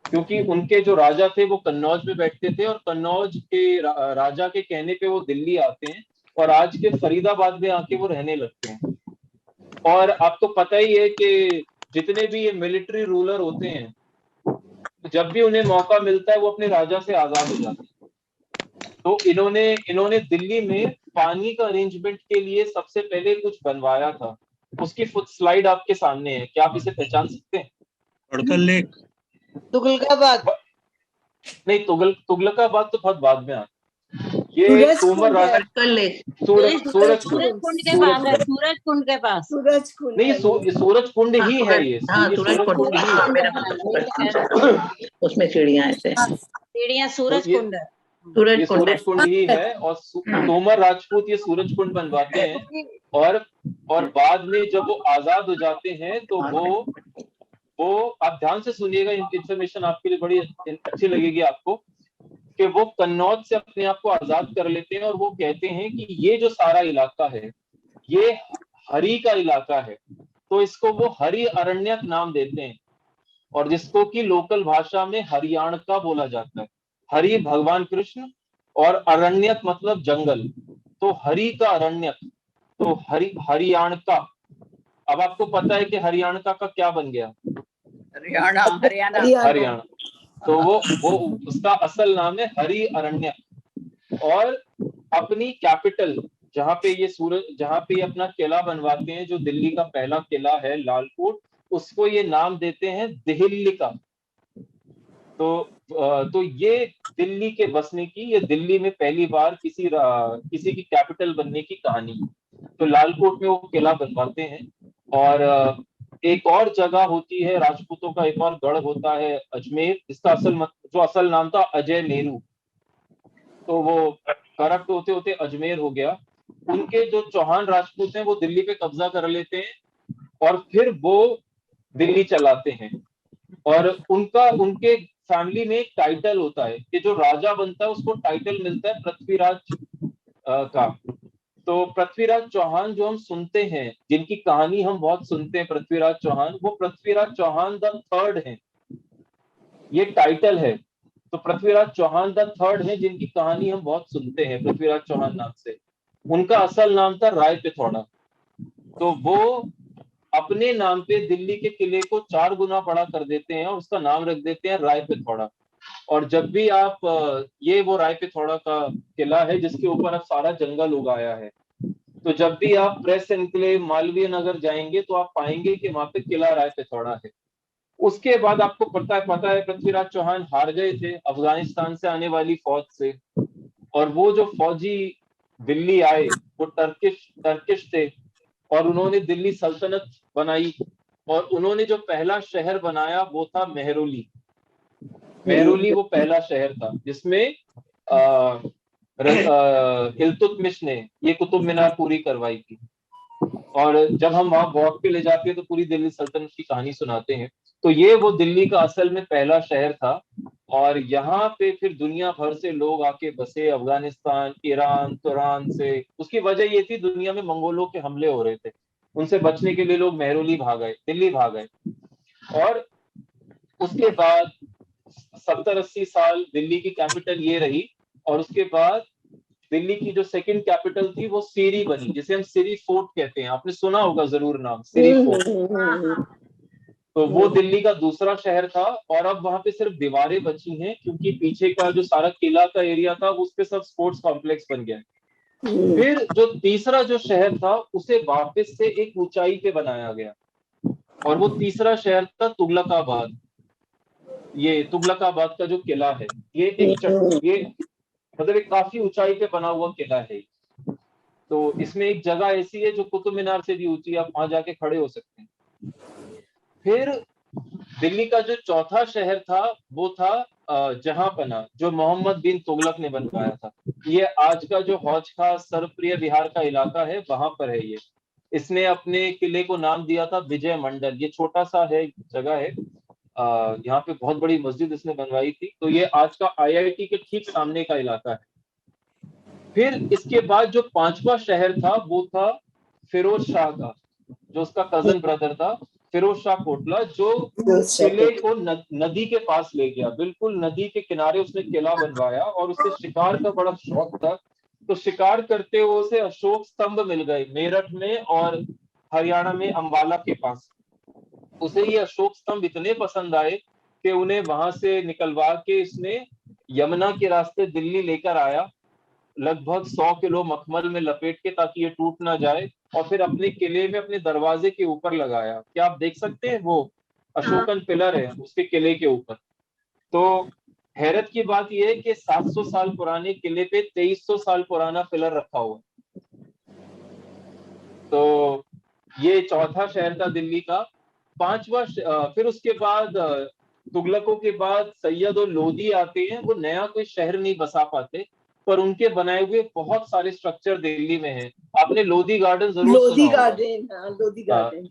क्योंकि उनके जो राजा थे वो कन्नौज में बैठते थे, और कन्नौज के राजा के कहने पे वो दिल्ली आते हैं, और आज के फरीदाबाद में आके वो रहने लगते हैं। और आपको पता ही है कि जितने भी ये मिलिट्री रूलर होते हैं, जब भी उन्हें मौका मिलता है वो अपने राजा से आजाद हो जाते हैं। तो इन्होंने दिल्ली में पानी का अरेंजमेंट के लिए सबसे पहले कुछ बनवाया था। उसकी स्लाइड आपके सामने है, क्या आप इसे पहचान सकते हैं? पड़कल लेक, तुगलकाबाद नहीं, तुगलकाबाद तो बहुत बाद में आता। ये तोमर राजा सूरज कुंड के पास है, सूरज कुंड के पास। नहीं, सूरज कुंड ही है ये। सूरज कुंड ही है। उसमें सीढ़ियां सूरज कुंड है। सूरज कुंड ही है, और तोमर राजपूत ये सूरज कुंड बनवाते हैं। और बाद में जब वो आजाद हो जाते हैं तो वो आप ध्यान से सुनिएगा, इंफॉर्मेशन आपके लिए बड़ी अच्छी लगेगी आपको, कि वो कन्नौज से अपने आप को आजाद कर लेते हैं, और वो कहते हैं कि ये जो सारा इलाका है ये हरि का इलाका है, तो इसको वो हरि अरण्यक नाम देते हैं, और जिसको कि लोकल भाषा में हरियाणका बोला जाता है। हरि भगवान कृष्ण, और अरण्यक मतलब जंगल, तो हरि का अरण्यक, तो हरियाणका। अब आपको पता है कि हरियाणका का क्या बन गया? हरियाणा। तो वो उसका असल नाम है हरि अरण्यक। और अपनी कैपिटल जहाँ पे ये अपना किला बनवाते हैं, जो दिल्ली का पहला किला है लालकोट, उसको ये नाम देते हैं दिल्ली का। तो ये दिल्ली के बसने की, ये दिल्ली में पहली बार किसी की कैपिटल बनने की कहानी। तो लालकोट में वो किला बनवाते हैं। और एक और जगह होती है राजपूतों का, एक और गढ़ होता है अजमेर, इसका जो असल नाम था अजय मेरू, तो वो करप्ट होते होते अजमेर हो गया। उनके जो चौहान राजपूत हैं वो दिल्ली पे कब्जा कर लेते हैं, और फिर वो दिल्ली चलाते हैं। और उनके फैमिली में एक टाइटल होता है कि जो राजा बनता है उसको टाइटल मिलता है पृथ्वीराज का। तो पृथ्वीराज चौहान जो हम सुनते हैं, जिनकी कहानी हम बहुत सुनते हैं, पृथ्वीराज चौहान, वो पृथ्वीराज चौहान द थर्ड है, ये टाइटल है। तो पृथ्वीराज चौहान द थर्ड है जिनकी कहानी हम बहुत सुनते हैं पृथ्वीराज चौहान नाम से। उनका असल नाम था राय पिथौड़ा। तो वो अपने नाम पे दिल्ली के किले को 4 गुना बड़ा कर देते हैं और उसका नाम रख देते हैं राय पिथौड़ा। और जब भी आप ये वो राय पिथौड़ा का किला है जिसके ऊपर अब सारा जंगल उगाया है, तो जब भी आप प्रेस एनक्लेव मालवीय नगर जाएंगे तो आप पाएंगे कि वहां पे किला राय पिथौड़ा है। उसके बाद आपको पता है पृथ्वीराज चौहान हार गए थे अफगानिस्तान से आने वाली फौज से, और वो जो फौजी दिल्ली आए वो टर्किश थे, और उन्होंने दिल्ली सल्तनत बनाई। और उन्होंने जो पहला शहर बनाया वो था मेहरौली। मेहरौली वो पहला शहर था जिसमें इल्तुतमिश ने ये कुतुब मीनार पूरी करवाई थी। और जब हम वहां वॉक पे ले जाते हैं तो पूरी दिल्ली सल्तनत की कहानी सुनाते हैं। तो ये वो दिल्ली का असल में पहला शहर था, और यहाँ पे फिर दुनिया भर से लोग आके बसे, अफगानिस्तान, ईरान, तुरान से। उसकी वजह ये थी दुनिया में मंगोलों के हमले हो रहे थे, उनसे बचने के लिए लोग मेहरौली भाग गए, दिल्ली भाग गए। और उसके बाद 70-80 साल दिल्ली की कैपिटल ये रही, और उसके बाद दिल्ली की जो सेकंड कैपिटल थी वो सीरी बनी, जिसे हम सीरी फोर्ट कहते हैं। आपने सुना होगा जरूर नाम सीरी फोर्ट। तो वो दिल्ली का दूसरा शहर था, और अब वहां पे सिर्फ दीवारें बची हैं क्योंकि पीछे का जो सारा किला का एरिया था उस पे सब स्पोर्ट्स कॉम्प्लेक्स बन गया। फिर जो तीसरा जो शहर था उसे वापस से एक ऊंचाई पे बनाया गया, और वो तीसरा शहर था तुगलकाबाद। ये तुगलकाबाद का जो किला है ये ये मतलब एक काफी ऊंचाई पे बना हुआ किला है। तो इसमें एक जगह ऐसी है जो कुतुब मीनार से भी ऊंची, आप वहां जाके खड़े हो सकते हैं। फिर दिल्ली का जो चौथा शहर था वो था जहांपना, जो मोहम्मद बिन तुगलक ने बनवाया था। ये आज का जो हौज खास सर्वप्रिय विहार का इलाका है वहां पर है ये। इसने अपने किले को नाम दिया था विजय मंडल। ये छोटा सा है, जगह है, यहाँ पे बहुत बड़ी मस्जिद इसने बनवाई थी। तो ये आज का IIT के ठीक सामने का इलाका है। फिर इसके बाद जो पांचवा शहर था वो था फिरोज शाह का, जो उसका कजन ब्रदर था फिरोज शाह कोटला, जो किले को नदी के पास ले गया। बिल्कुल नदी के किनारे उसने किला बनवाया, और उसे शिकार का बड़ा शौक था। तो शिकार करते हुए उसे अशोक स्तंभ मिल गए मेरठ में और हरियाणा में अंबाला के पास। उसे ये अशोक स्तंभ इतने पसंद आए कि उन्हें वहां से निकलवा के इसने यमुना के रास्ते दिल्ली लेकर आया, लगभग 100 किलो मखमल में लपेट के, ताकि ये टूट ना जाए, और फिर अपने किले में अपने दरवाजे के ऊपर लगाया। क्या आप देख सकते हैं वो अशोकन पिलर है उसके किले के ऊपर। तो हैरत की बात यह है कि 700 साल पुराने किले पे 2300 साल पुराना पिलर रखा हुआ। तो ये चौथा शहर था दिल्ली का। पांचवा फिर उसके बाद तुगलकों के बाद सैयद और लोधी आते हैं। वो नया कोई शहर नहीं बसा पाते, पर उनके बनाए हुए बहुत सारे स्ट्रक्चर दिल्ली में हैं। आपने लोधी गार्डन जरूर लोधी सुना होगा। गार्डन, हाँ, लोधी गार्डन।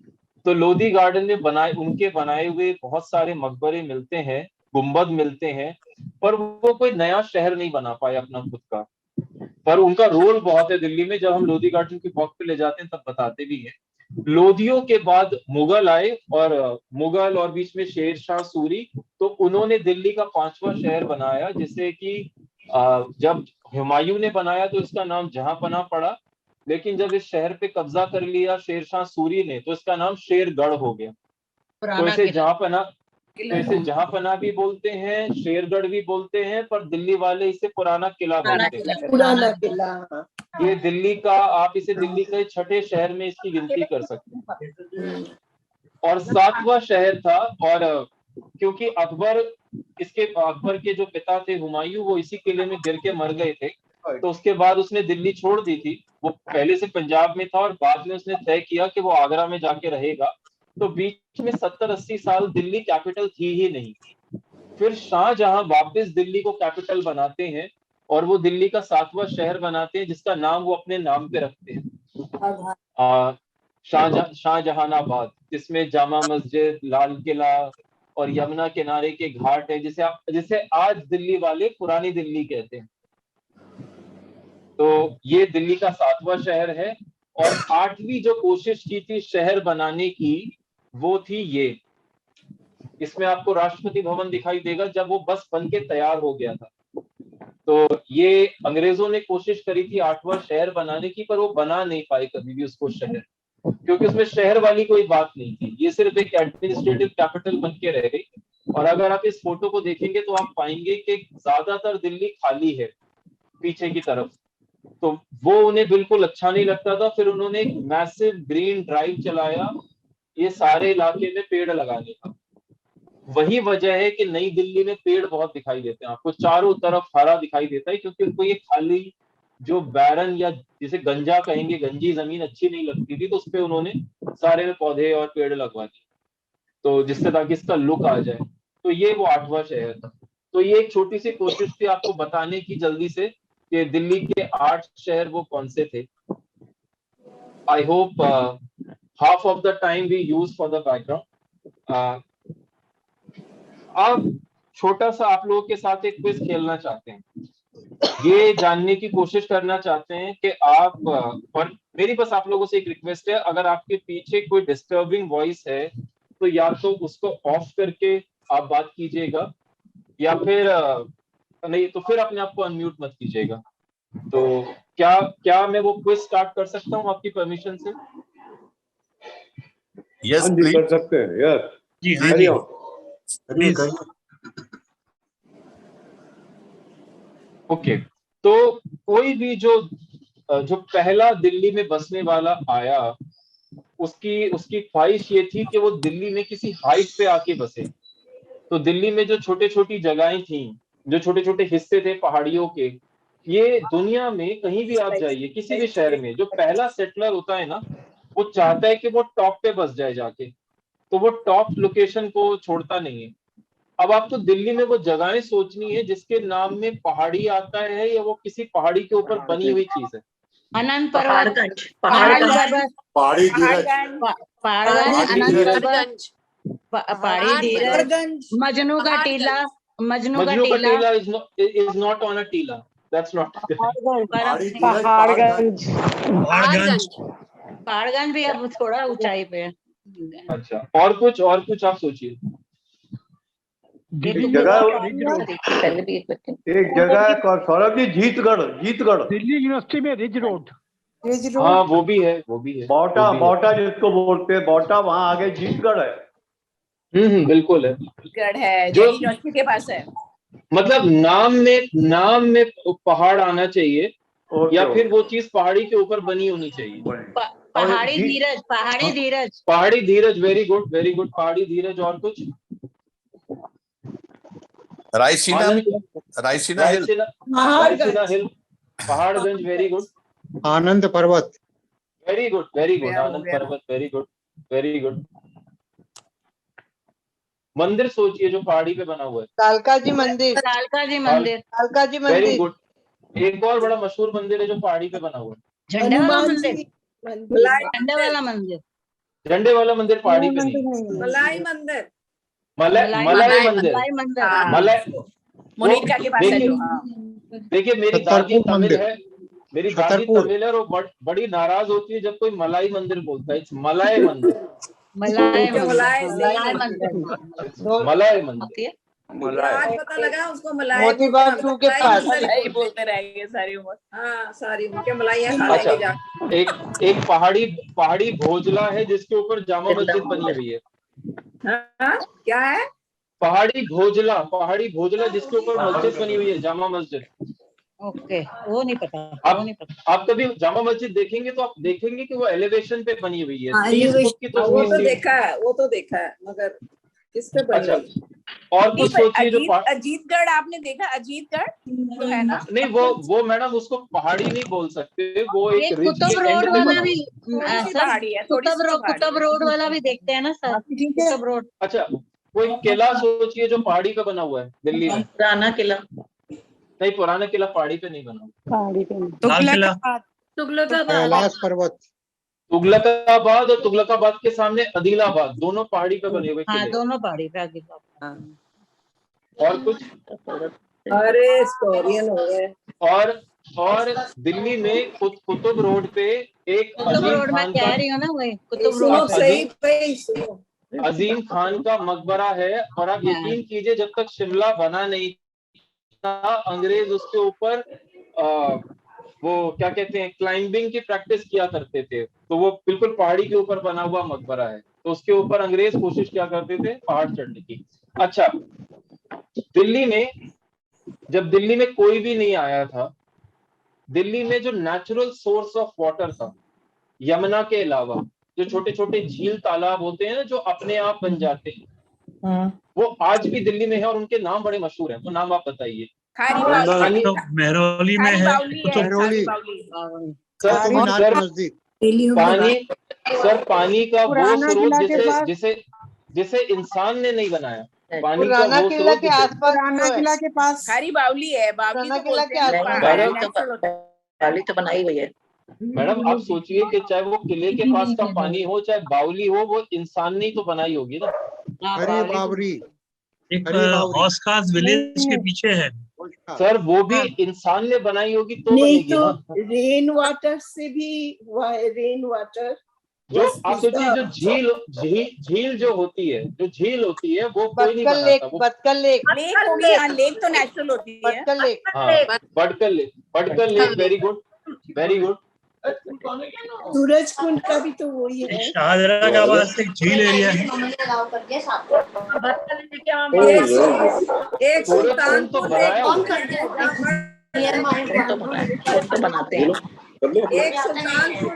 तो लोधी गार्डन में उनके बनाए हुए बहुत सारे मकबरे मिलते हैं, गुंबद मिलते हैं, पर वो कोई नया शहर नहीं बना पाए अपना खुद का। पर उनका रोल बहुत है दिल्ली में। जब हम लोधी गार्डन की वॉक पे ले जाते हैं तब बताते भी हैं। लोधियों के बाद मुगल आए, और मुगल और बीच में शेर शाह सूरी, तो उन्होंने दिल्ली का पांचवा शहर बनाया, जिसे कि जब हुमायूं ने बनाया तो इसका नाम जहांपना पड़ा, लेकिन जब इस शहर पे कब्जा कर लिया शेर शाह सूरी ने तो इसका नाम शेरगढ़ हो गया। तो इसे जहांपना भी बोलते हैं, शेरगढ़ भी बोलते हैं, पर दिल्ली वाले इसे पुराना किला बोलते हैं। पुराना किला। ये दिल्ली का, आप इसे दिल्ली के छठे शहर में इसकी गिनती कर सकते हैं। और सातवां शहर था, और क्योंकि अकबर के जो पिता थे हुमायूं, वो इसी किले में गिर के मर गए थे, तो उसके बाद उसने दिल्ली छोड़ दी थी। वो पहले से पंजाब में था और बाद में उसने तय किया कि वो आगरा में जाके रहेगा। तो बीच में 70-80 साल दिल्ली कैपिटल थी ही नहीं। फिर शाहजहां वापस दिल्ली को कैपिटल बनाते हैं, और वो दिल्ली का 7वां शहर बनाते हैं, जिसका नाम वो अपने नाम पे रखते हैं, शाहजहानाबाद, जिसमें जामा मस्जिद, लाल किला, और यमुना किनारे के घाट है, जिसे आज दिल्ली वाले पुरानी दिल्ली कहते हैं। तो ये दिल्ली का 7वां शहर है। और 8वीं जो कोशिश की थी शहर बनाने की, वो थी ये। इसमें आपको राष्ट्रपति भवन दिखाई देगा जब वो बस बन के तैयार हो गया था। तो ये अंग्रेजों ने कोशिश करी थी 8वां शहर बनाने की, पर वो बना नहीं पाए कभी भी उसको शहर, क्योंकि उसमें शहर वाली कोई बात नहीं थी। ये सिर्फ एक एडमिनिस्ट्रेटिव कैपिटल बन के रह गई। और अगर आप इस फोटो को देखेंगे तो आप पाएंगे कि ज्यादातर दिल्ली खाली है पीछे की तरफ। तो वो उन्हें बिल्कुल अच्छा नहीं लगता था। फिर उन्होंने एक मैसिव ग्रीन ड्राइव चलाया ये सारे इलाके में पेड़ लगाने का। वही वजह है कि नई दिल्ली में पेड़ बहुत दिखाई देते हैं आपको, चारों तरफ हरा दिखाई देता है, क्योंकि उनको ये खाली जो बैरन या जिसे गंजा कहेंगे, गंजी जमीन अच्छी नहीं लगती थी, तो उस पर उन्होंने सारे में पौधे और पेड़ लगवा दिए, तो जिससे ताकि इसका लुक आ जाए। तो ये वो 8वां शहर था। तो ये एक छोटी सी कोशिश थी आपको बताने की जल्दी से कि दिल्ली के 8 शहर वो कौन से थे। I hope half of the time we use for the background. अब छोटा सा आप लोगों के साथ एक क्विज खेलना चाहते हैं। ये जानने की कोशिश करना चाहते हैं कि आप, और मेरी बस आप लोगों से एक रिक्वेस्ट है, अगर आपके पीछे कोई डिस्टर्बिंग वॉइस है तो या तो उसको ऑफ करके आप बात कीजिएगा, या फिर नहीं तो फिर अपने आप को अनम्यूट मत कीजिएगा। तो क्या मैं वो क्विज स्टार्ट कर सकता हूँ आपकी परमिशन से? यस हाँ जी, प्लीज। कर सकते हैं यार। जी हाँ Carry जी on. प्लीज। ओके, तो कोई भी जो पहला दिल्ली में बसने वाला आया, उसकी ख्वाहिश ये थी कि वो दिल्ली में किसी हाइट पे आके बसे। तो दिल्ली में जो छोटे छोटी जगहें थी, जो छोटे छोटे हिस्से थे पहाड़ियों के, ये दुनिया में कहीं भी आप जाइए, किसी भी शहर में, जो पहला सेटलर होता है ना, वो चाहता है कि वो टॉप पे बस जाए जाके, तो वो टॉप लोकेशन को छोड़ता नहीं है। अब आपको दिल्ली में वो जगहें सोचनी है जिसके नाम में पहाड़ी आता है, या वो किसी पहाड़ी के ऊपर बनी हुई चीज है। अनंत पर्वत, पहाड़गंज, पहाड़ी धीरज, पहाड़गंज, अनंत पर्वत, पहाड़गंज, पहाड़ी धीरज, पहाड़गंज, मजनू का टीला, मजनू का मजनू का टीला, टीला is not on a टीला, that's not पहाड़ी धीरज, पहाड़गंज, पहाड़गंज। पहाड़गंज भी अब थोड़ा ऊंचाई पे है। अच्छा, और कुछ आप सोचिए। एक जगह पहले भी एक बच्चे एक जगह है सौरभ जी, जीतगढ़। दिल्ली यूनिवर्सिटी में रिज रोड। हाँ, वो भी है बावटा जिसको बोलते हैं बावटा, वहाँ आगे जीतगढ़ है। बिल्कुल है। गढ़ है जो- जो यूनिवर्सिटी के पास है। मतलब नाम में पहाड़ आना चाहिए, या फिर वो चीज पहाड़ी के ऊपर बनी होनी चाहिए। पहाड़ी धीरज, पहाड़ी धीरज, पहाड़ी धीरज, वेरी गुड पहाड़ी धीरज। और कुछ? रायसीना हिल। रायसीना हिल, पहाड़गंज, वेरी गुड। आनंद पर्वत। वेरी गुड आनंद पर्वत, वेरी गुड। मंदिर सोचिए जो पहाड़ी पे बना हुआ है। कालका जी मंदिर, कालका जी मंदिर, कालका जी वेरी मंदिर, गुड। एक और बड़ा मशहूर मंदिर है जो पहाड़ी पे बना हुआ है। झंडे वाला मंदिर, झंडे वाला मंदिर, झंडे वाला मंदिर पहाड़ी पे नहीं। मलाई मंदिर, मलाई मंदिर, मलाई मंदिर, मलाई मोनिका के पास है जो। देखिए मेरी दादी छतरपुर तमिल मंदिर। है, मेरी दादी छतरपुर। तमिल है, और बड़ी नाराज होती है जब कोई मलाई मंदिर बोलता है। इट्स मलाई मंदिर, मलाई मंदिर, मलाई मलाई मंदिर मलाई मंदिर। होती है। आज पता लगा उसको मलाई मोती बाबू के पास। मलाई बोलते रहेंगे सारी उम्र। हाँ, सारी उम्र के मलाइयाँ खा अच्छा, लेंगे जा। एक पहाड़ी भोजला है जिसके ऊपर जामा मस्जिद बनी हुई है। हाँ, क्या है? पहाड़ी भोजला जिसके ऊपर मस्जिद बनी हुई है, जामा मस्जिद। ओके, वो नहीं पता। आप कभी जामा मस्जिद देखेंगे तो आप देखेंगे कि वो एलिवेशन पे बनी हुई है। हाँ, 30 फुट की वो तो तस्वीर। देखा है मगर किस पे बनी अच्छा, हुई? और कुछ सोचिए जो अजीतगढ़ आपने देखा? अजीतगढ़ तो है ना? नहीं, वो मैडम उसको पहाड़ी नहीं बोल सकते, वो एक रिज कुतुब के रोड एंड पे वाला बना भी हुआ है। पहाड़ी है, थोड़ी सी पहाड़ी कुतुब रोड वाला भी देखते हैं ना सर, कुतुब रोड, अच्छा, कोई किला सोचिए जो पहाड़ी पे बना हुआ है दिल्ली में। पुराना किला, नहीं, पुराना किला पहाड़ी पे नहीं बना हुआ। लाल किला, तुगलकाबाद, कैलाश पर्वत। तुगलकाबाद और तुगलकाबाद के सामने आदिलाबाद, दोनों पहाड़ी पे बने हुए हाँ किले। दोनों पहाड़ी पे आगे और कुछ? अरे स्टोरियन हो गए। और दिल्ली में कुतुब रोड पे एक कुतुब अजीम रोड में खान कह का रही हूँ ना, वही कुतुब सुनो रोड पे। सही पे सुनो। अजीम खान का मकबरा है। और आप हाँ। यकीन कीजिए, जब तक शिमला बना नहीं था, अंग्रेज उसके ऊपर वो क्या कहते हैं, क्लाइंबिंग की प्रैक्टिस किया करते थे। तो वो बिल्कुल पहाड़ी के ऊपर बना हुआ मकबरा है, तो उसके ऊपर अंग्रेज कोशिश किया करते थे पहाड़ चढ़ने की। अच्छा, दिल्ली में जब दिल्ली में कोई भी नहीं आया था, दिल्ली में जो नेचुरल सोर्स ऑफ वाटर था, यमुना के अलावा जो छोटे छोटे झील तालाब होते हैं ना, जो अपने आप बन जाते हैं, वो आज भी दिल्ली में है और उनके नाम बड़े मशहूर हैं। तो नाम आप बताइए। खारी एक तो मेहरौली में है, बावली है, मेहरौली। खारी बावली। सर नजदीक। पानी का वो पुराना स्रोत किला के पास, जिसे इंसान ने नहीं बनाया, पानी का पुराना वो किला स्रोत के आसपास पुराना जो है, किला के पास खारी बावली है, बावली पुराना तो किला बोलते के हैं आसपास पहाड़ मैडम, natural होता है। पहले तो बनाई हुई है। मैडम आप सोचिए कि चाहे वो किले के पास का पानी हो, चाहे बावली हो, वो इंसान ने ही तो बनाई होगी ना। हाँ, हरी बावली तो- बावरी। एक हरी बावरी। हौस खास विलेज के पीछे है। सर वो भी इंसान ने बनाई होगी तो नहीं बनेगी तो ना। रेन वाटर से भी हुआ है, रेन वाटर। जो आप सोचिए, जो झील जो होती है, वो कोई नहीं बतकल लेक, बनाता। वो बतकल लेक, लेक होगी, हाँ लेक तो नेचुरल होती है। बतकल लेक। हाँ, Badkal lake, very good, very good. Suraj Kund का भी तो वही एक है। शाहजरा का पास एक झील एरिया है। एक सूरज कुंड तो सुल्तानपुर बनाया हुआ तो बनाते हैं। एक सुल्तानपुर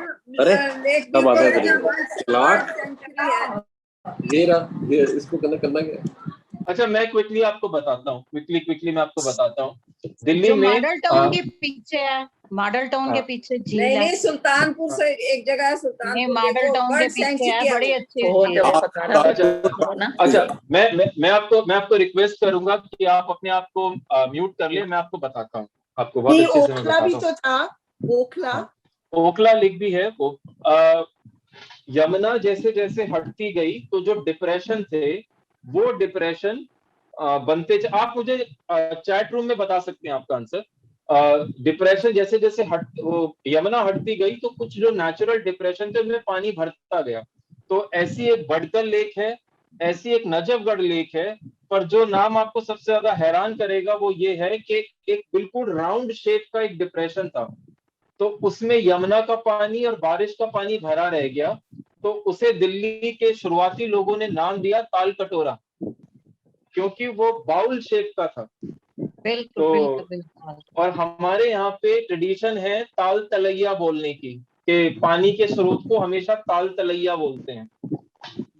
लेक भी है। इसको करना क्या? अच्छा, मैं क्विकली आपको बताता हूँ, मैं आपको बताता हूँ। दिल्ली जो में मॉडल टाउन के पीछे है, मॉडल टाउन के पीछे झील नहीं है। नहीं, सुल्तानपुर से एक जगह है, नहीं, सुल्तानपुर मॉडल टाउन के पीछे है, बड़ी अच्छी झील है। अच्छा, मैं आपको रिक्वेस्ट करूंगा कि आप अपने आप को म्यूट कर ले, मैं आपको बताता हूँ, आपको बहुत नहीं, अच्छे से मैं ओखला भी बताता तो था, ओखला। हूँ। ओखला लेक भी है वो। यमुना जैसे जैसे हटती गई, तो जो डिप्रेशन थे, वो डिप्रेशन बनते आप मुझे चैट रूम में बता सकते हैं आपका आंसर। डिप्रेशन जैसे जैसे यमुना हटती गई, तो कुछ जो नेचुरल डिप्रेशन थे उनमें पानी भरता गया। तो ऐसी एक बडकल लेक है, ऐसी एक नजफगढ़ लेक है, पर जो नाम आपको सबसे ज्यादा हैरान करेगा वो ये है कि एक बिल्कुल राउंड शेप का एक डिप्रेशन था, तो उसमें यमुना का पानी और बारिश का पानी भरा रह गया, तो उसे दिल्ली के शुरुआती लोगों ने नाम दिया ताल कटोरा, क्योंकि वो बाउल शेप का था। बिल्कुल बिल्कुल। और हमारे यहाँ पे ट्रेडिशन है ताल तलैया बोलने की, कि पानी के स्रोत को हमेशा ताल तलैया बोलते हैं।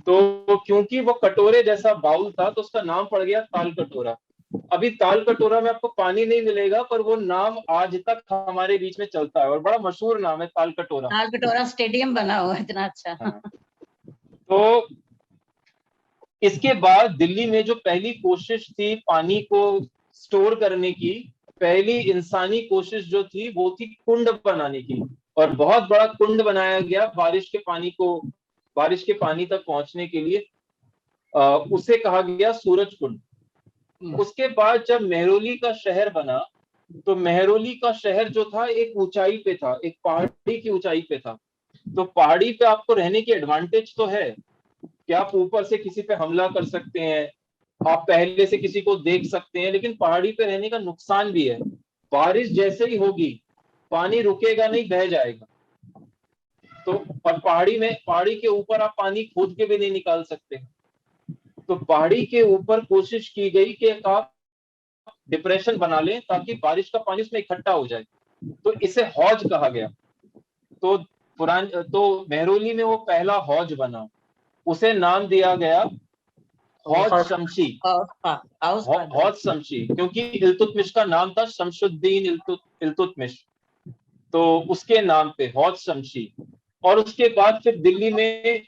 तो क्योंकि वो कटोरे जैसा बाउल था, तो उसका नाम पड़ गया ताल कटोरा। अभी ताल कटोरा में आपको पानी नहीं मिलेगा, पर वो नाम आज तक हमारे बीच में चलता है और बड़ा मशहूर नाम है ताल कटोरा। ताल कटोरा स्टेडियम बना हुआ है, इतना अच्छा। हाँ। तो इसके बाद दिल्ली में जो पहली कोशिश थी पानी को स्टोर करने की, पहली इंसानी कोशिश जो थी वो थी कुंड बनाने की, और बहुत बड़ा कुंड बनाया गया बारिश के पानी तक पहुंचने के लिए। उसे कहा गया सूरज कुंड। उसके बाद जब मेहरौली का शहर बना, तो मेहरौली का शहर जो था एक ऊंचाई पे था, एक पहाड़ी की ऊंचाई पे था। तो पहाड़ी पे आपको रहने की एडवांटेज तो है कि आप ऊपर से किसी पे हमला कर सकते हैं, आप पहले से किसी को देख सकते हैं, लेकिन पहाड़ी पे रहने का नुकसान भी है। बारिश जैसे ही होगी, पानी रुकेगा नहीं, बह जाएगा। तो और पहाड़ी के ऊपर आप पानी खोद के भी नहीं निकाल सकते। तो पहाड़ी के ऊपर कोशिश की गई कि आप डिप्रेशन बना लें ताकि बारिश का पानी उसमें इकट्ठा हो जाए, तो इसे हौज कहा गया। तो मेहरौली में वो पहला हौज बना, उसे नाम दिया गया हौज शमशी। हौज शमशी क्योंकि इल्तुतमिश का नाम था शमशुद्दीन इल्तुतमिश, तो उसके नाम पे हौज शमशी। और उसके बाद फिर दिल्ली में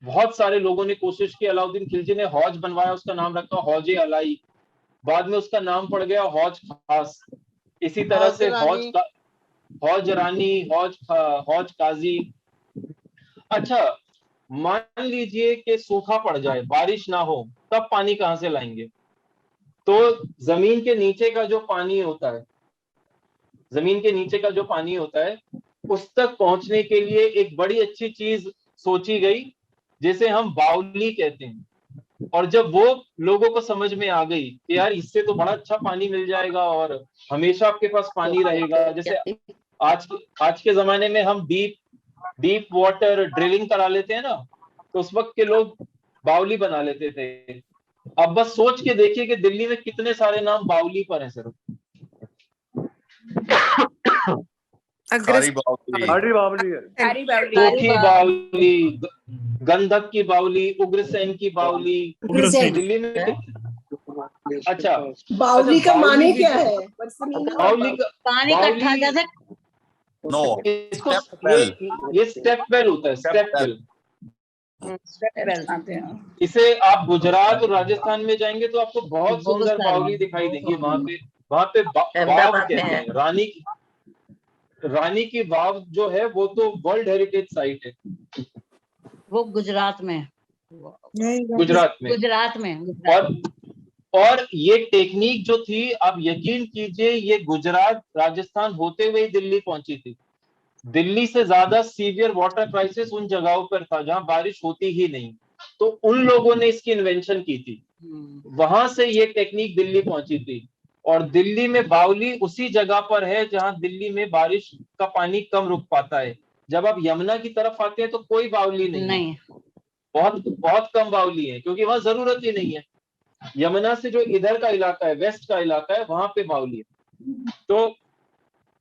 बहुत सारे लोगों ने कोशिश की। अलाउद्दीन खिलजी ने हौज बनवाया, उसका नाम रखा हौज अलाई, बाद में उसका नाम पड़ गया हौज खास। इसी तरह से हौज रानी, हौज काजी, अच्छा, मान लीजिए कि सूखा पड़ जाए, बारिश ना हो, तब पानी कहाँ से लाएंगे? तो जमीन के नीचे का जो पानी होता है, जमीन के नीचे का जो पानी होता है, उस तक पहुंचने के लिए एक बड़ी अच्छी चीज सोची गई, जिसे हम बावली कहते हैं। और जब वो लोगों को समझ में आ गई कि यार इससे तो बड़ा अच्छा पानी मिल जाएगा और हमेशा आपके पास पानी रहेगा, जैसे आज के जमाने में हम डीप वाटर ड्रिलिंग करा लेते हैं ना, तो उस वक्त के लोग बावली बना लेते थे। अब बस सोच के देखिए कि दिल्ली में कितने सारे नाम बावली पर हैं सिर्फ। खारी बावली, खारी बावली है, हरी बावली, चोखी बावली, गंधक की बावली, उग्रसेन की बावली, दिल्ली में अच्छा, बावली का माने बावली क्या भी- है? What's the meaning of बावली बावली? पानी इकट्ठा जैसे नो इसको Step well. ये स्टेप वेल होता है, स्टेप वेल। आते हैं। इसे आप गुजरात और राजस्थान में जाएंगे तो आपको बहुत बहुत सुंदर सारे बावली हैं। दिखाई देंगी। वहां पे वाव अहमदाबाद कहते में है। हैं। रानी की वाव जो है वो तो वर्ल्ड हेरिटेज साइट है वो गुजरात में है। गुजरात में। गुजरात में और ये टेक्निक जो थी, आप यकीन कीजिए, ये गुजरात राजस्थान होते हुए ही दिल्ली पहुंची थी। दिल्ली से ज्यादा सीवियर वाटर क्राइसिस उन जगहों पर था जहां बारिश होती ही नहीं, तो उन लोगों ने इसकी इन्वेंशन की थी। वहां से ये टेक्निक दिल्ली पहुंची थी। और दिल्ली में बावली उसी जगह पर है जहां दिल्ली में बारिश का पानी कम रुक पाता है। जब आप यमुना की तरफ आते हैं तो कोई बावली नहीं है। बहुत बहुत कम बावली है, क्योंकि वहां जरूरत ही नहीं है। यमुना से जो इधर का इलाका है, वेस्ट का इलाका है, वहां पे बावली है। तो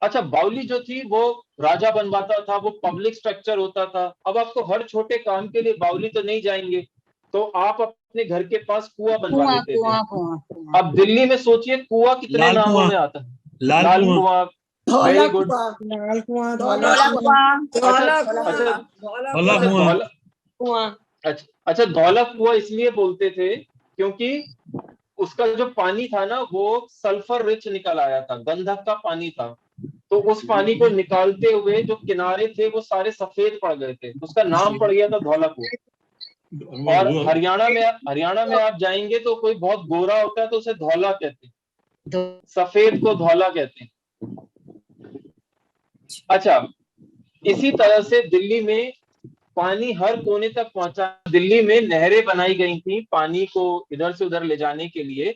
अच्छा, बावली जो थी वो राजा बनवाता था, वो पब्लिक स्ट्रक्चर होता था। अब आपको हर छोटे काम के लिए बावली तो नहीं जाएंगे, तो आप अपने घर के पास कुआं बनवा लेते थे। अब दिल्ली में सोचिए कुआं कितने नामों में आता है। लाल कुआं, वेरी गुड। अच्छा, धौला कुआं इसलिए बोलते थे क्योंकि उसका जो पानी था ना वो सल्फर रिच निकल आया था, गंधक का पानी था। तो उस पानी को निकालते हुए जो किनारे थे वो सारे सफेद पड़ गए थे, उसका नाम पड़ गया था धौला कुआं। और हरियाणा में आप जाएंगे तो कोई बहुत गोरा होता है तो उसे धौला कहते हैं, सफेद को धौला कहते हैं। अच्छा, इसी तरह से दिल्ली में पानी हर कोने तक पहुंचा। दिल्ली में नहरें बनाई गई थी पानी को इधर से उधर ले जाने के लिए।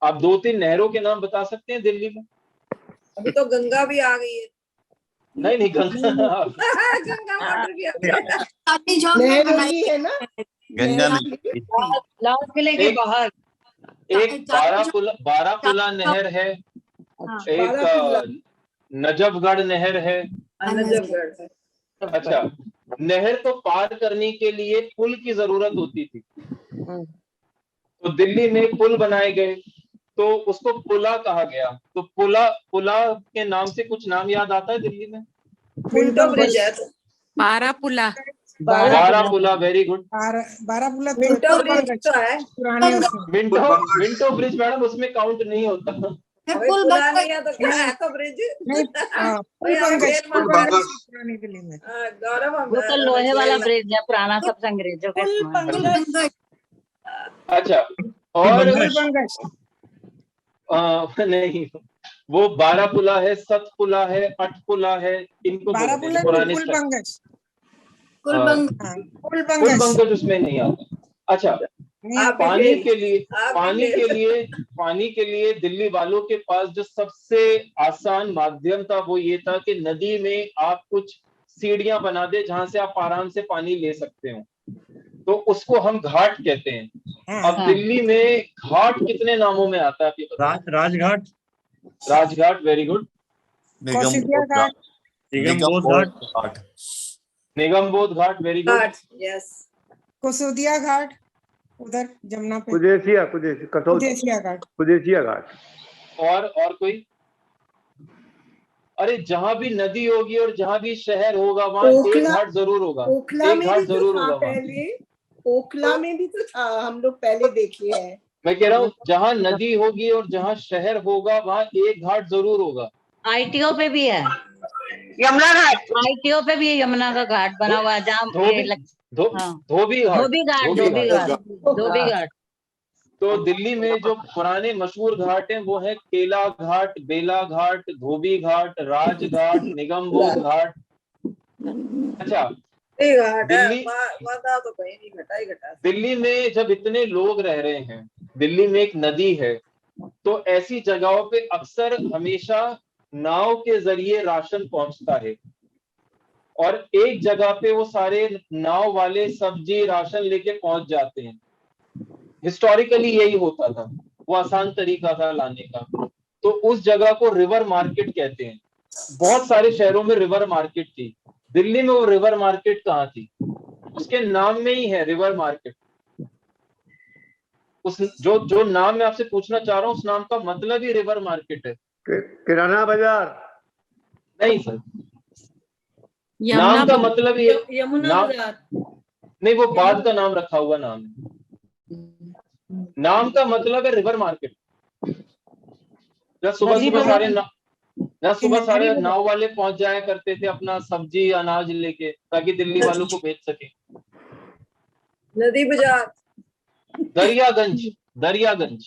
आप 2-3 नहरों के नाम बता सकते हैं दिल्ली में? अभी तो गंगा भी आ गई है। नहीं गंगा गंगा वाटर भी आ गई है ना। गंगा नहीं, लाल किले के बाहर एक बारापुला नहर है, एक नजफगढ़ नहर है। नजफगढ़। अच्छा, नहर को पार करने के लिए पुल की जरूरत होती थी, तो दिल्ली में पुल बनाए गए, तो उसको पुला कहा गया। तो पुला के नाम से कुछ नाम याद आता है दिल्ली में? विंडो ब्रिज है। Barapula, very good. Barapula window bridge तो है। विंडो ब्रिज मैडम उसमें काउंट नहीं होता। पुल बना लिया तो क्या है, तो ब्रिज। गौरव वो तो लोहे वाला ब्रिज है, पुराना, सबसे अंग्रेजों का इस्तेमाल। अच्छा, और नहीं, वो बारापुला है, सतपुला है, अठपुला है, इनको पुराने कुलबंगज उसमें नहीं आता। अच्छा, पानी के लिए दिल्ली वालों के पास जो सबसे आसान माध्यम था वो ये था कि नदी में आप कुछ सीढ़ियां बना दे जहां से आप आराम से पानी ले सकते हो, तो उसको हम घाट कहते हैं। अब दिल्ली में घाट कितने नामों में आता है आप ये बताइए? Rajghat, very good. Nigambodh Ghat, very good. Yes. Kusudiya Ghat उधर जमुना पे, कुदेसिया घाट। और कोई? अरे जहां भी नदी होगी और जहां भी शहर होगा वहां एक घाट जरूर होगा। ओखला में भी तो था पहले। ओखला में भी तो था, हम लोग पहले देखे हैं। मैं कह रहा हूँ जहां नदी होगी और जहां शहर होगा वहां एक घाट जरूर होगा। आईटीओ पे भी है। यमुना घाट ITO पे भी यमुना का घाट बना हुआ है जहाँ धोबी हाँ धोबी घाट धोबी घाट धोबी घाट धोबी घाट। तो दिल्ली में जो पुराने मशहूर घाट हैं वो है केला घाट, बेला घाट, धोबी घाट, राज घाट, निगमबोध घाट। अच्छा, दिल्ली में जब इतने लोग रह रहे हैं, दिल्ली में एक नदी है, तो ऐसी जगहों पे अक्सर हमेशा नाव के जरिए राशन पहुंचता है और एक जगह पे वो सारे नाव वाले सब्जी राशन लेके पहुंच जाते हैं। हिस्टोरिकली यही होता था, वो आसान तरीका था लाने का। तो उस जगह को रिवर मार्केट कहते हैं। बहुत सारे शहरों में रिवर मार्केट थी, दिल्ली में वो रिवर मार्केट कहाँ थी? उसके नाम में ही है रिवर मार्केट। उस जो नाम मैं आपसे पूछना चाह रहा हूँ, उस नाम का मतलब ही रिवर मार्केट है। किराना बाजार नहीं सर, नाम का मतलब ये यमुना बाजार नहीं, वो बाद का नाम रखा हुआ नाम है। नाम का मतलब है रिवर मार्केट। जब सुबह सारे नाव वाले पहुंच जाया करते थे अपना सब्जी अनाज लेके, ताकि दिल्ली वालों को बेच सके। नदी बाजार दरियागंज दरियागंज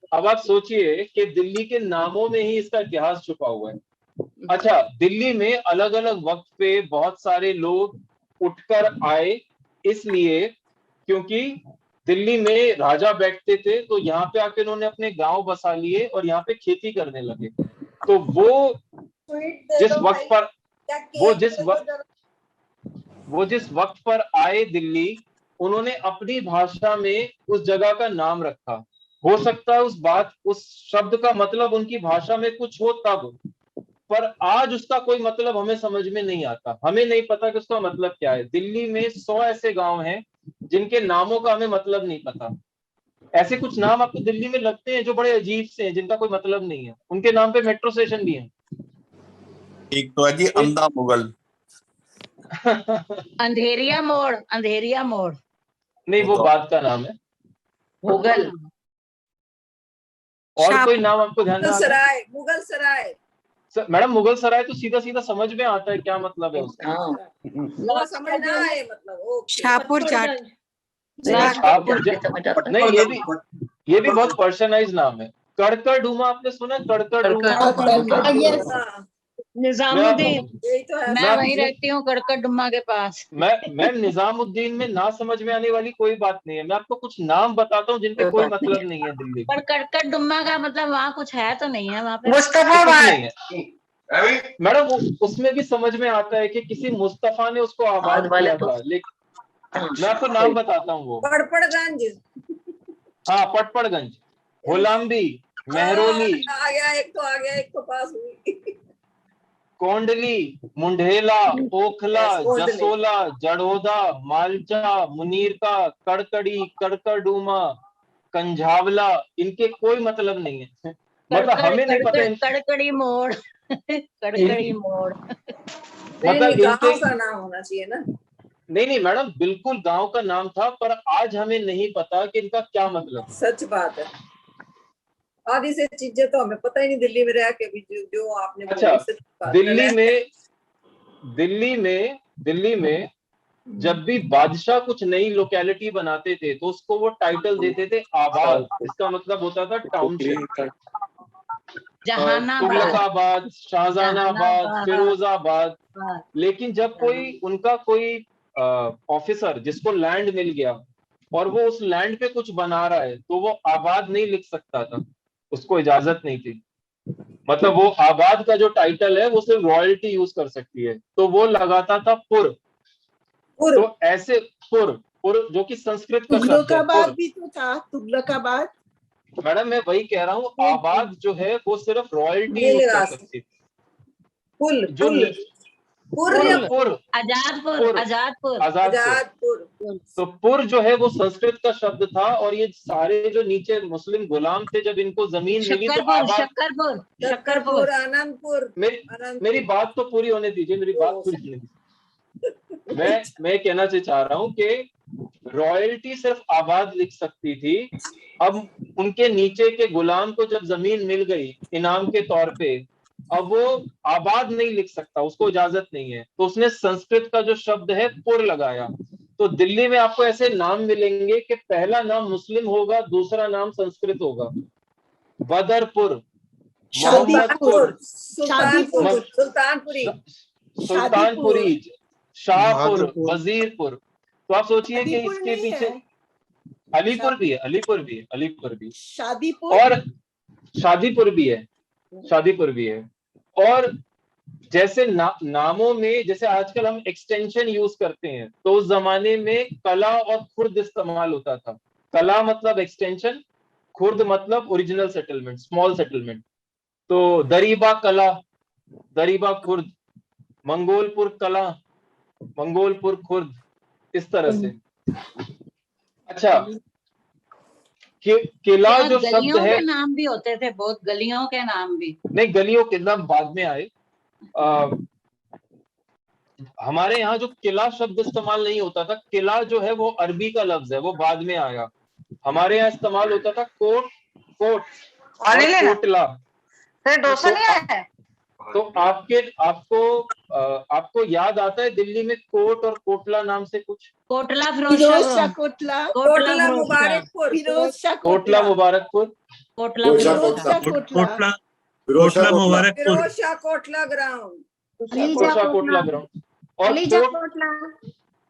अब आप सोचिए कि दिल्ली के नामों में ही इसका इतिहास छुपा हुआ है। अच्छा, दिल्ली में अलग अलग वक्त पे बहुत सारे लोग उठकर आए, इसलिए क्योंकि दिल्ली में राजा बैठते थे, तो यहाँ पे आके उन्होंने अपने गांव बसा लिए और यहाँ पे खेती करने लगे। तो वो जिस वक्त पर आए दिल्ली, उन्होंने अपनी भाषा में उस जगह का नाम रखा। हो सकता है उस शब्द का मतलब उनकी भाषा में कुछ हो तब, पर आज उसका कोई मतलब हमें समझ में नहीं आता। हमें नहीं पता कि उसका मतलब क्या है। दिल्ली में 100 ऐसे गांव हैं जिनके नामों का हमें मतलब नहीं पता। ऐसे कुछ नाम आपको दिल्ली में लगते हैं जो बड़े अजीब से हैं, जिनका कोई मतलब नहीं है। उनके नाम पे मेट्रो स्टेशन भी है। एक तो है जी अमदा मुगल अंधेरिया मोड़ नहीं, वो बात का नाम है। मुगल। और कोई नाम आपको ध्यान में आता है? मुगल सराय मैडम, मुगल सराय तो सीधा सीधा समझ में आता है क्या मतलब है उसका। वो समझना है मतलब शाहपुर जाट नहीं, ये भी बहुत पर्सनलाइज नाम है। कड़कड़डूमा आपने सुना? कड़कड़डूमा निजामुद्दीन, तो है। मैं वहीं रहती हूँ कड़कड़डुम्मा के पास। मैं निजामुद्दीन में ना समझ में आने वाली कोई बात नहीं है। मैं आपको कुछ नाम बताता हूँ जिनके कोई मतलब नहीं है दिल्ली में। पर कड़कड़डुम्मा का मतलब वहाँ कुछ है तो नहीं है? वहाँ पे नहीं है मैडम। उसमें भी समझ में आता है कि किसी मुस्तफा ने उसको आबाद किया था, लेकिन मैं आपको नाम बताता हूँ। वो पड़पड़गंज, हाँ, पटपड़गंज, होलाम्बी, मेहरोली, आ गया एक तो पास हुई। कोंडली, मुंडेला, ओखला, जसोला, जड़ोदा, मालचा, मुनीरका, कड़कड़ी, कड़कड़डूमा, कंझावला, इनके कोई मतलब नहीं है। मतलब हमें नहीं पता। कड़कड़ी मोड़ कड़कड़ी मोड़ मतलब गांव का नाम होना चाहिए ना। नहीं मैडम, बिल्कुल गांव का नाम था, पर आज हमें नहीं पता कि इनका क्या मतलब है। सच बात है, आधी से चीजें तो हमें पता ही नहीं दिल्ली में रह के भी जो आपने अच्छा, दिल्ली में जब भी बादशाह कुछ नई लोकेलिटी बनाते थे तो उसको वो टाइटल देते थे आबाद। इसका मतलब होता था टाउनशिप। तुगलकाबाद, शाहजहानाबाद, फिरोजाबाद। लेकिन जब उनका कोई ऑफिसर जिसको लैंड मिल गया और वो उस लैंड पे कुछ बना रहा है, तो वो आबाद नहीं लिख सकता था, उसको इजाजत नहीं थी। मतलब वो आबाद का जो टाइटल है वो सिर्फ रॉयल्टी यूज कर सकती है, तो वो लगाता था पुर। तो ऐसे पुर जो कि संस्कृत का शब्द है। तुगलकाबाद भी तो था, तुगलकाबाद। मैडम, मैं वही कह रहा हूँ, आबाद जो है वो सिर्फ रॉयल्टी यूज कर सकती थी। आजादपुर। तो पुर जो है वो संस्कृत का शब्द था, और ये सारे जो नीचे मुस्लिम गुलाम थे, जब इनको जमीन मिली तो शक्करपुर, आनंदपुर। मेरी बात तो पूरी होने दीजिए, मेरी बात पूरी होने दीजिए। मैं कहना चाह रहा हूँ कि रॉयल्टी सिर्फ आबाद लिख सकती थी, अब उनके नीचे के गुलाम को जब जमीन मिल गई इनाम के तौर पे, अब वो आबाद नहीं लिख सकता, उसको इजाजत नहीं है, तो उसने संस्कृत का जो शब्द है पुर लगाया। तो दिल्ली में आपको ऐसे नाम मिलेंगे कि पहला नाम मुस्लिम होगा, दूसरा नाम संस्कृत होगा। बदरपुर, मोहम्मदपुर, सुल्तानपुरी, शाहपुर, वजीरपुर। तो आप सोचिए कि इसके पीछे अलीपुर भी है, अलीपुर भी शादीपुर और शादीपुर भी है। और जैसे नामों में जैसे आजकल हम एक्सटेंशन यूज करते हैं, तो उस जमाने में कला और खुर्द इस्तेमाल होता था। कला मतलब एक्सटेंशन, खुर्द मतलब ओरिजिनल सेटलमेंट, स्मॉल सेटलमेंट। तो दरीबा कला, दरीबा खुर्द, मंगोलपुर कला, मंगोलपुर खुर्द, इस तरह से। अच्छा, किला जो शब्द गलियों है, के नाम भी होते थे, बहुत गलियों के नाम भी। नहीं, गलियों के नाम बाद में आए। हमारे यहाँ जो किला शब्द इस्तेमाल नहीं होता था, किला जो है वो अरबी का लफ्ज है, वो बाद में आया। हमारे यहाँ इस्तेमाल होता था कोट और कोटला। डोसा नहीं आया? तो आपको याद आता है दिल्ली में कोट और कोटला नाम से कुछ? Kotla Firoz Shah Kotla, Kotla Mubarakpur, Firoz Shah Kotla Mubarakpur, Kotla Firoz Shah Kotla, Kotla Mubarakpur, Firoz Shah Kotla ground, Kotla ground. और कोट,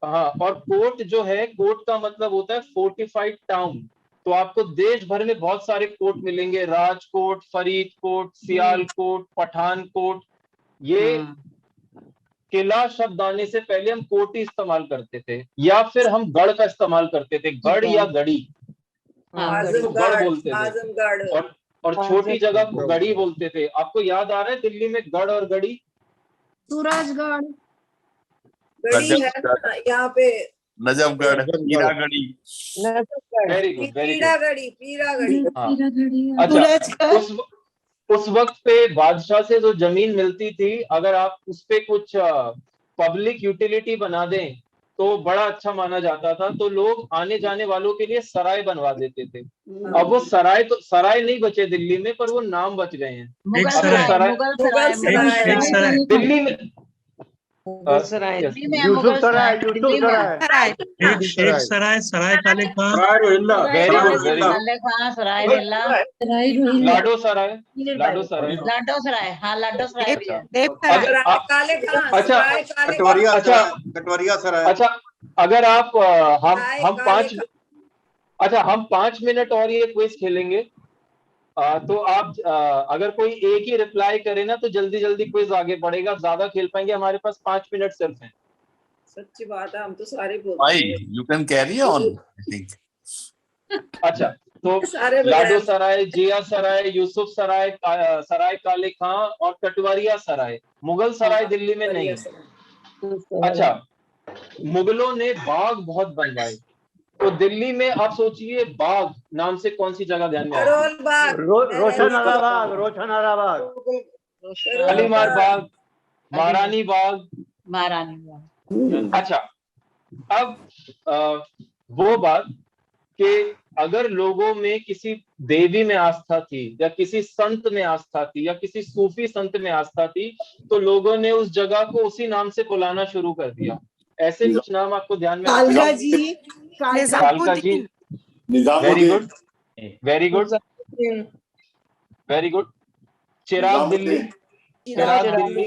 हाँ, और कोट जो है, कोट का मतलब होता है फोर्टिफाइड टाउन। तो आपको देश भर में बहुत सारे कोट मिलेंगे, राजकोट, फरीदकोट, सियालकोट, पठानकोट। ये किला शब्द आने से पहले हम कोट ही इस्तेमाल करते थे, या फिर हम गढ़ का इस्तेमाल करते थे, गढ़ या गढ़ी, तो गढ़ बोलते थे। और छोटी जगह को गढ़ी बोलते थे। आपको याद आ रहा है दिल्ली में गढ़ और गढ़ी? सूरजगढ़, गढ़ी है यहाँ पे, Najafgarh, Hiragarhi. Very good, very good. Peeragarhi. अच्छा, उस वक्त पे बादशाह से जो जमीन मिलती थी, अगर आप उस पे कुछ पब्लिक यूटिलिटी बना दें तो बड़ा अच्छा माना जाता था। तो लोग आने जाने वालों के लिए सराय बनवा देते थे। अब वो सराय नहीं बचे दिल्ली में, पर वो नाम बच गए हैं। दिल्ली में यूसुफ सराय, शेख सराय, सराय काले खां, very good, very good. Sarai Rohilla, लाडो सराय, लाडो सराय, लाडो सराय, हाँ लाडो सराय भी है। अच्छा, कटवरिया सराय। अच्छा, अगर आप हम 5 मिनट और ये क्विज खेलेंगे, तो आप अगर कोई एक ही रिप्लाई करे ना, तो जल्दी जल्दी क्विज आगे बढ़ेगा, ज्यादा खेल पाएंगे। हमारे पास 5 मिनट सिर्फ हैं। सच्ची बात है, हम तो सारे बोलते हैं। You can carry on, I think. अच्छा, तो लाडो सराय, जिया सराय, यूसुफ सराय, सराय काले खां और कटवरिया सराय। मुगल सराय दिल्ली में नहीं है। अच्छा, मुगलों ने बाग बहुत बनवाए, तो दिल्ली में आप सोचिए बाग नाम से कौन सी जगह ध्यान में आती है? रोशनारा बाग, शालीमार बाग, महारानी बाग। महारानी बाग। अच्छा, अब वो बात कि अगर लोगों में किसी देवी में आस्था थी, या किसी संत में आस्था थी, या किसी सूफी संत में आस्था थी, तो लोगों ने उस जगह को उसी नाम से बुलाना शुरू कर दिया। ऐसे कुछ नाम आपको ध्यान में? कालका जी, कालका जी, very good, very good, very good. चिराग दिल्ली, चिराग दिल्ली,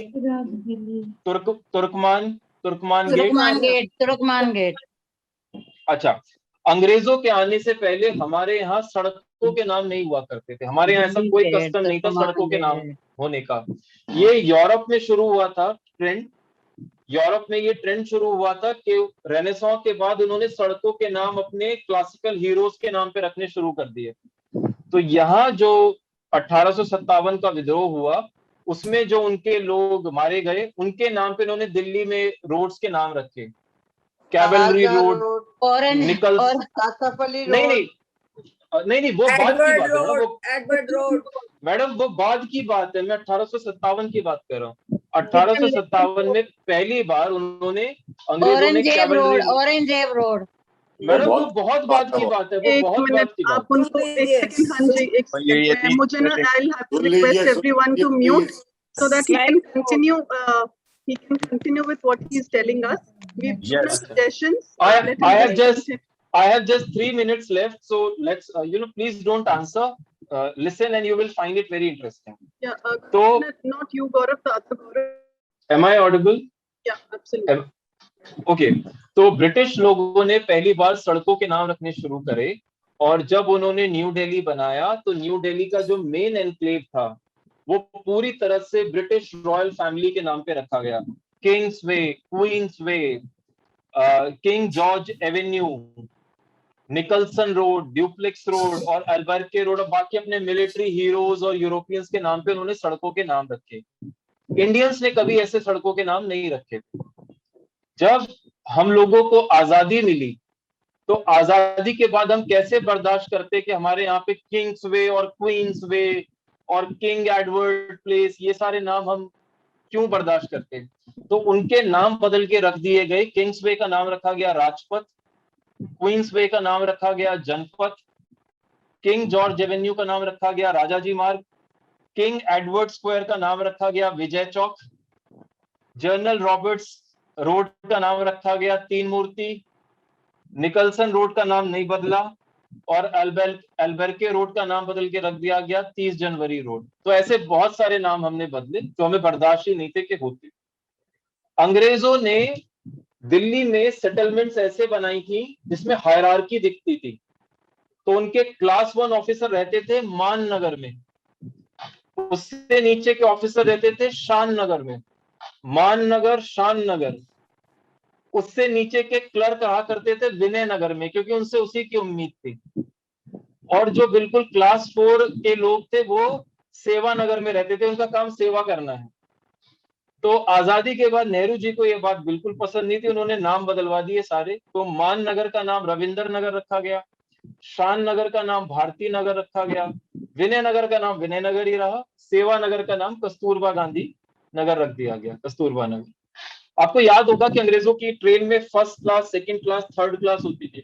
तुर्कमान गेट। अच्छा, अंग्रेजों के आने से पहले हमारे यहाँ सड़कों के नाम नहीं हुआ करते थे। हमारे यहाँ ऐसा कोई कस्टम नहीं था सड़कों के नाम होने का। ये यूरोप में शुरू हुआ था ट्रेंड। यूरोप में ये ट्रेंड शुरू हुआ था कि रेनेसां के बाद उन्होंने सड़कों के नाम अपने क्लासिकल हीरोज के नाम पे रखने शुरू कर दिए। तो यहाँ जो 1857 का विद्रोह हुआ, उसमें जो उनके लोग मारे गए, उनके नाम पे उन्होंने दिल्ली में रोड्स के नाम रखे। कैवलरी रोड, निकल, नहीं, वो बाद की बात है मैडम, वो बाद की बात है। मैं 1857 की बात कर रहा हूँ। 1857 में पहली बार उन्होंने अंग्रेजों ने कैवलरी, औरंगजेब रोड। मैडम वो बहुत बात की बात है, वो एक बहुत मिनट बात की बात आप उनको एक सेकंड, हाँ जी एक सेकंड, मुझे ना I have to request everyone to mute so that he can continue with what he is telling us. We've given suggestions. I have just 3 minutes left, so let's please don't answer. Listen and you will find it very interesting. Yeah, so not you, Gaurav, the other Gaurav. Am I audible? Yeah, absolutely. Okay. तो British लोगों ने पहली बार सड़कों के नाम रखने शुरू करे, और जब उन्होंने न्यू दिल्ली बनाया तो न्यू दिल्ली का जो मेन एनक्लेव था वो पूरी तरह से ब्रिटिश रॉयल फैमिली के नाम पे रखा गया। Kingsway, Queensway, King George Avenue, Nicholson Road, Duplex Road और अल्बर्के रोड, और बाकी अपने मिलिट्री हीरोज और यूरोपियंस के नाम पे उन्होंने सड़कों के नाम रखे। इंडियंस ने कभी ऐसे सड़कों के नाम नहीं रखे। जब हम लोगों को आजादी मिली तो आजादी के बाद हम कैसे बर्दाश्त करते कि हमारे यहाँ पे किंग्स वे और क्वींस वे और किंग एडवर्ड प्लेस, ये सारे नाम हम क्यों बर्दाश्त करते? तो उनके नाम बदल के रख दिए गए। किंग्स वे का नाम रखा गया राजपथ, क्वींस वे का नाम रखा गया जनपथ, किंग जॉर्ज एवेन्यू का नाम रखा गया राजाजी मार्ग, किंग एडवर्ड स्क्वायर का नाम रखा गया Vijay Chowk, general Roberts road का नाम रखा गया तीन मूर्ति, निकलसन रोड का नाम नहीं बदला, और अल्बर्के रोड का नाम बदल के रख दिया गया 30 जनवरी रोड। तो ऐसे बहुत सारे नाम हमने बदले जो हमें बर्दाश्त ही नहीं थे कि होते। अंग्रेजों ने दिल्ली में सेटलमेंट्स ऐसे बनाई थी जिसमें हायरार्की दिखती थी। तो उनके क्लास 1 ऑफिसर रहते थे मान नगर में, उससे नीचे के ऑफिसर रहते थे शान नगर में, मान नगर, शान नगर। उससे नीचे के क्लर्क रहा करते थे विनय नगर में, क्योंकि उनसे उसी की उम्मीद थी। और जो बिल्कुल क्लास 4 के लोग थे वो सेवा नगर में रहते थे, उनका काम सेवा करना है। तो आजादी के बाद नेहरू जी को यह बात बिल्कुल पसंद नहीं थी, उन्होंने नाम बदलवा दिए सारे। तो मान नगर का नाम रविंद्र नगर रखा गया, शान नगर का नाम भारती नगर रखा गया, विनय नगर का नाम विनय नगर ही रहा, सेवा नगर का नाम कस्तूरबा गांधी नगर रख दिया गया, कस्तूरबा नगर। आपको याद होगा कि अंग्रेजों की ट्रेन में first class, second class, third class होती थी।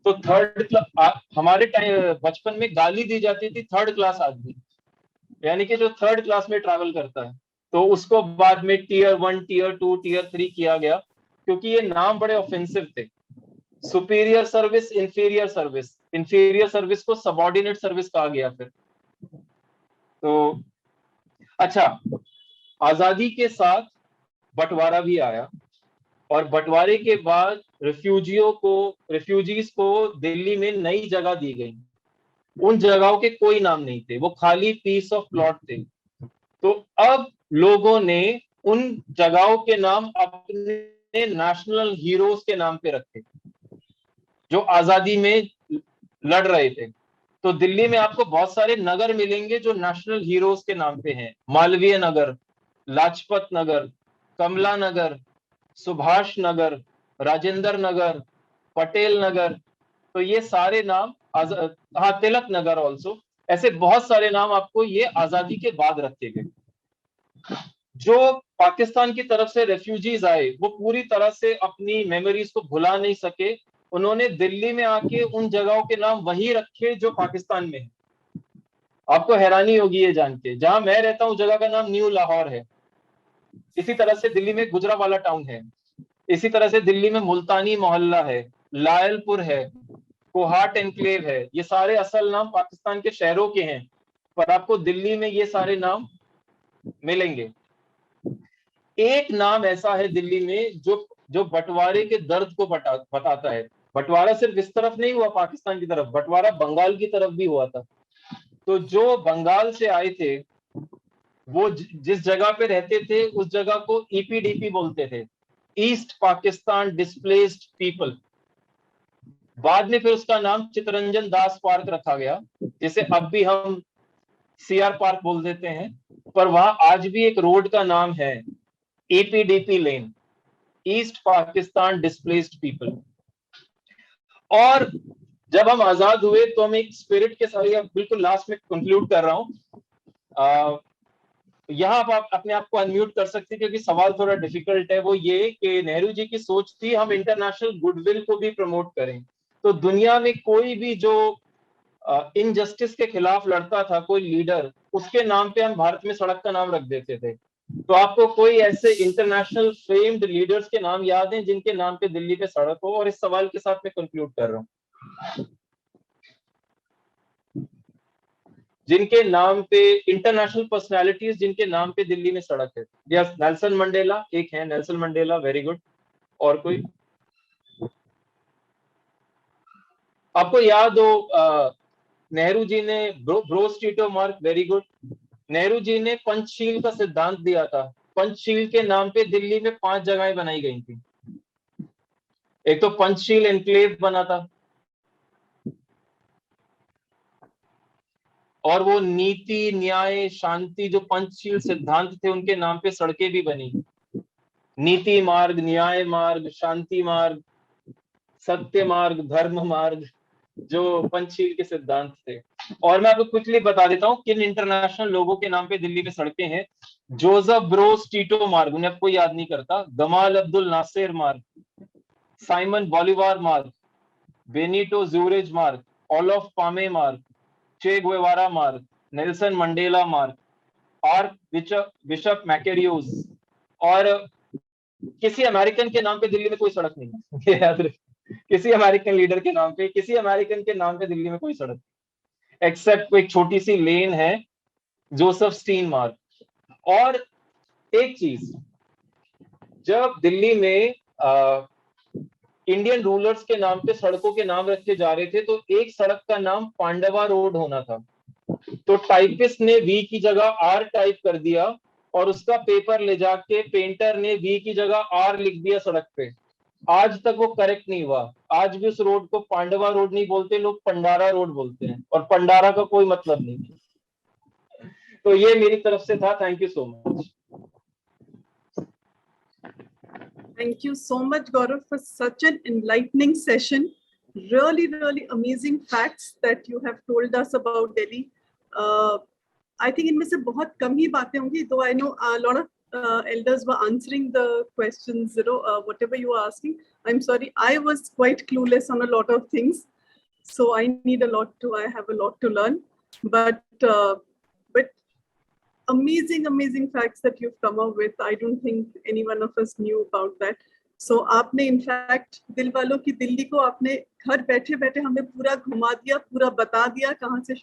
तो थर्ड क्लास, हमारे टाइम बचपन में गाली दी जाती थी थर्ड क्लास आदमी, यानी कि जो थर्ड क्लास में ट्रैवल करता है। तो उसको बाद में टियर 1, टियर 2, टियर 3 किया गया, क्योंकि ये नाम बड़े ऑफेंसिव थे। Superior service, inferior service, inferior service को सबऑर्डिनेट सर्विस कहा गया फिर। तो अच्छा, आजादी के साथ बंटवारा भी आया, और बंटवारे के बाद रिफ्यूजीज को दिल्ली में नई जगह दी गई। उन जगहों के कोई नाम नहीं थे, वो खाली पीस ऑफ प्लॉट थे। तो अब लोगों ने उन जगहों के नाम अपने नेशनल हीरोज के नाम पे रखे जो आजादी में लड़ रहे थे। तो दिल्ली में आपको बहुत सारे नगर मिलेंगे जो नेशनल हीरोज के नाम पे हैं। मालवीय नगर, लाजपत नगर, कमला नगर, सुभाष नगर, राजेंद्र नगर, पटेल नगर। तो ये सारे नाम हाँ, तिलक नगर ऑल्सो। ऐसे बहुत सारे नाम आपको ये आजादी के बाद रखे गए। जो पाकिस्तान की तरफ से रेफ्यूजीज आए वो पूरी तरह से अपनी मेमोरीज को भुला नहीं सके। उन्होंने दिल्ली में आके उन जगहों के नाम वही रखे जो पाकिस्तान में है। आपको हैरानी होगी ये जान के, जहां मैं रहता हूं जगह का नाम न्यू लाहौर है। इसी तरह से दिल्ली में गुजरावाला टाउन है, इसी तरह से दिल्ली में मुल्तानी मोहल्ला है, लायलपुर है, कोहाट एनक्लेव है। ये सारे असल नाम पाकिस्तान के शहरों के हैं, पर आपको दिल्ली में ये सारे नाम मिलेंगे। एक नाम ऐसा है दिल्ली में जो बंटवारे के दर्द को बताता है। बंटवारा सिर्फ इस तरफ नहीं हुआ पाकिस्तान की तरफ, बंटवारा बंगाल की तरफ भी हुआ था। तो जो बंगाल से आए थे वो जिस जगह पे रहते थे उस जगह को ईपीडीपी बोलते थे, ईस्ट पाकिस्तान डिस्प्लेस्ड पीपल। बाद में फिर उसका नाम चित्तरंजन दास पार्क रखा गया, जिसे अब भी हम सीआर पार्क बोल देते हैं। पर वहां आज भी एक रोड का नाम है ईपीडीपी लेन, ईस्ट पाकिस्तान डिस्प्लेस्ड पीपल। और जब हम आजाद हुए तो हम एक स्पिरिट के साथ, बिल्कुल लास्ट में कंक्लूड कर रहा हूं, यहाँ आप अपने आप को अनम्यूट कर सकते हैं, क्योंकि सवाल थोड़ा डिफिकल्ट है। वो ये कि नेहरू जी की सोच थी हम इंटरनेशनल गुडविल को भी प्रमोट करें। तो दुनिया में कोई भी जो इनजस्टिस के खिलाफ लड़ता था, कोई लीडर, उसके नाम पे हम भारत में सड़क का नाम रख देते थे। तो आपको कोई ऐसे इंटरनेशनल फेम्ड लीडर्स के नाम याद हैं जिनके नाम पे दिल्ली पे सड़क हो? और इस सवाल के साथ मैं कंक्लूड कर रहा हूँ, जिनके नाम पे, इंटरनेशनल पर्सनालिटीज जिनके नाम पे दिल्ली में सड़क है। यस, नेल्सन मंडेला एक है, नेल्सन मंडेला, वेरी गुड। और कोई आपको याद हो? नेहरू जी ने ब्रोस टीटो मार्ग, वेरी गुड। नेहरू जी ने पंचशील का सिद्धांत दिया था। पंचशील के नाम पे दिल्ली में 5 जगहें बनाई गई थी। एक तो पंचशील एनक्लेव बना था, और वो नीति, न्याय, शांति, जो पंचशील सिद्धांत थे उनके नाम पे सड़कें भी बनी। नीति मार्ग, न्याय मार्ग, शांति मार्ग, सत्य मार्ग, धर्म मार्ग, जो पंचशील के सिद्धांत थे। और मैं आपको क्विकली बता देता हूं किन इंटरनेशनल लोगों के नाम पे दिल्ली में सड़कें हैं। जोसेफ ब्रोस टीटो मार्ग, उन्हें अब कोई याद नहीं करता। गमाल अब्दुल नासिर मार्ग, साइमन बॉलिवार मार्ग, बेनिटो ज़ूरेज मार्ग, ओलोफ पामे मार्ग, चे गुएवारा मार्ग, नेल्सन मंडेला मार्ग, आर्क बिशप मैकेरियोस। और किसी अमेरिकन के नाम पे दिल्ली में कोई सड़क नहीं है, ये याद रखिए। किसी अमेरिकन लीडर के नाम पे, किसी अमेरिकन के नाम पे दिल्ली में कोई सड़क, एक्सेप्ट एक छोटी सी लेन है, जोसेफ स्टीन मार्ग। और एक चीज, जब दिल्ली में इंडियन रूलर्स के नाम पे सड़कों के नाम रखे जा रहे थे, तो एक सड़क का नाम पांडवा रोड होना था। तो टाइपिस्ट ने वी की जगह आर टाइप कर दिया, और उसका पेपर ले जाके पेंटर ने वी की जगह आर लिख दिया सड़क पे। आज तक वो करेक्ट नहीं हुआ। आज भी उस रोड को पांडवा रोड नहीं बोलते, लोग पंडारा रोड बोलते हैं, और पंडारा का कोई मतलब नहीं। तो ये मेरी तरफ से था। Thank you so much. Thank you so much, Gaurav, for such an enlightening session. Really, really amazing facts that you have told us about Delhi. I think इनमें से बहुत कम ही बातें होंगी, though I know a lot of elders were answering the questions, whatever you were asking. I'm sorry, I was quite clueless on a lot of things, so I have a lot to learn. But amazing facts that you've come up with. I don't think any one of us knew about that. So आपने in fact दिल वालों की दिल्ली को आपने घर बैठे बैठे हमें पूरा घुमा दिया, पूरा बता दिया, कहाँ से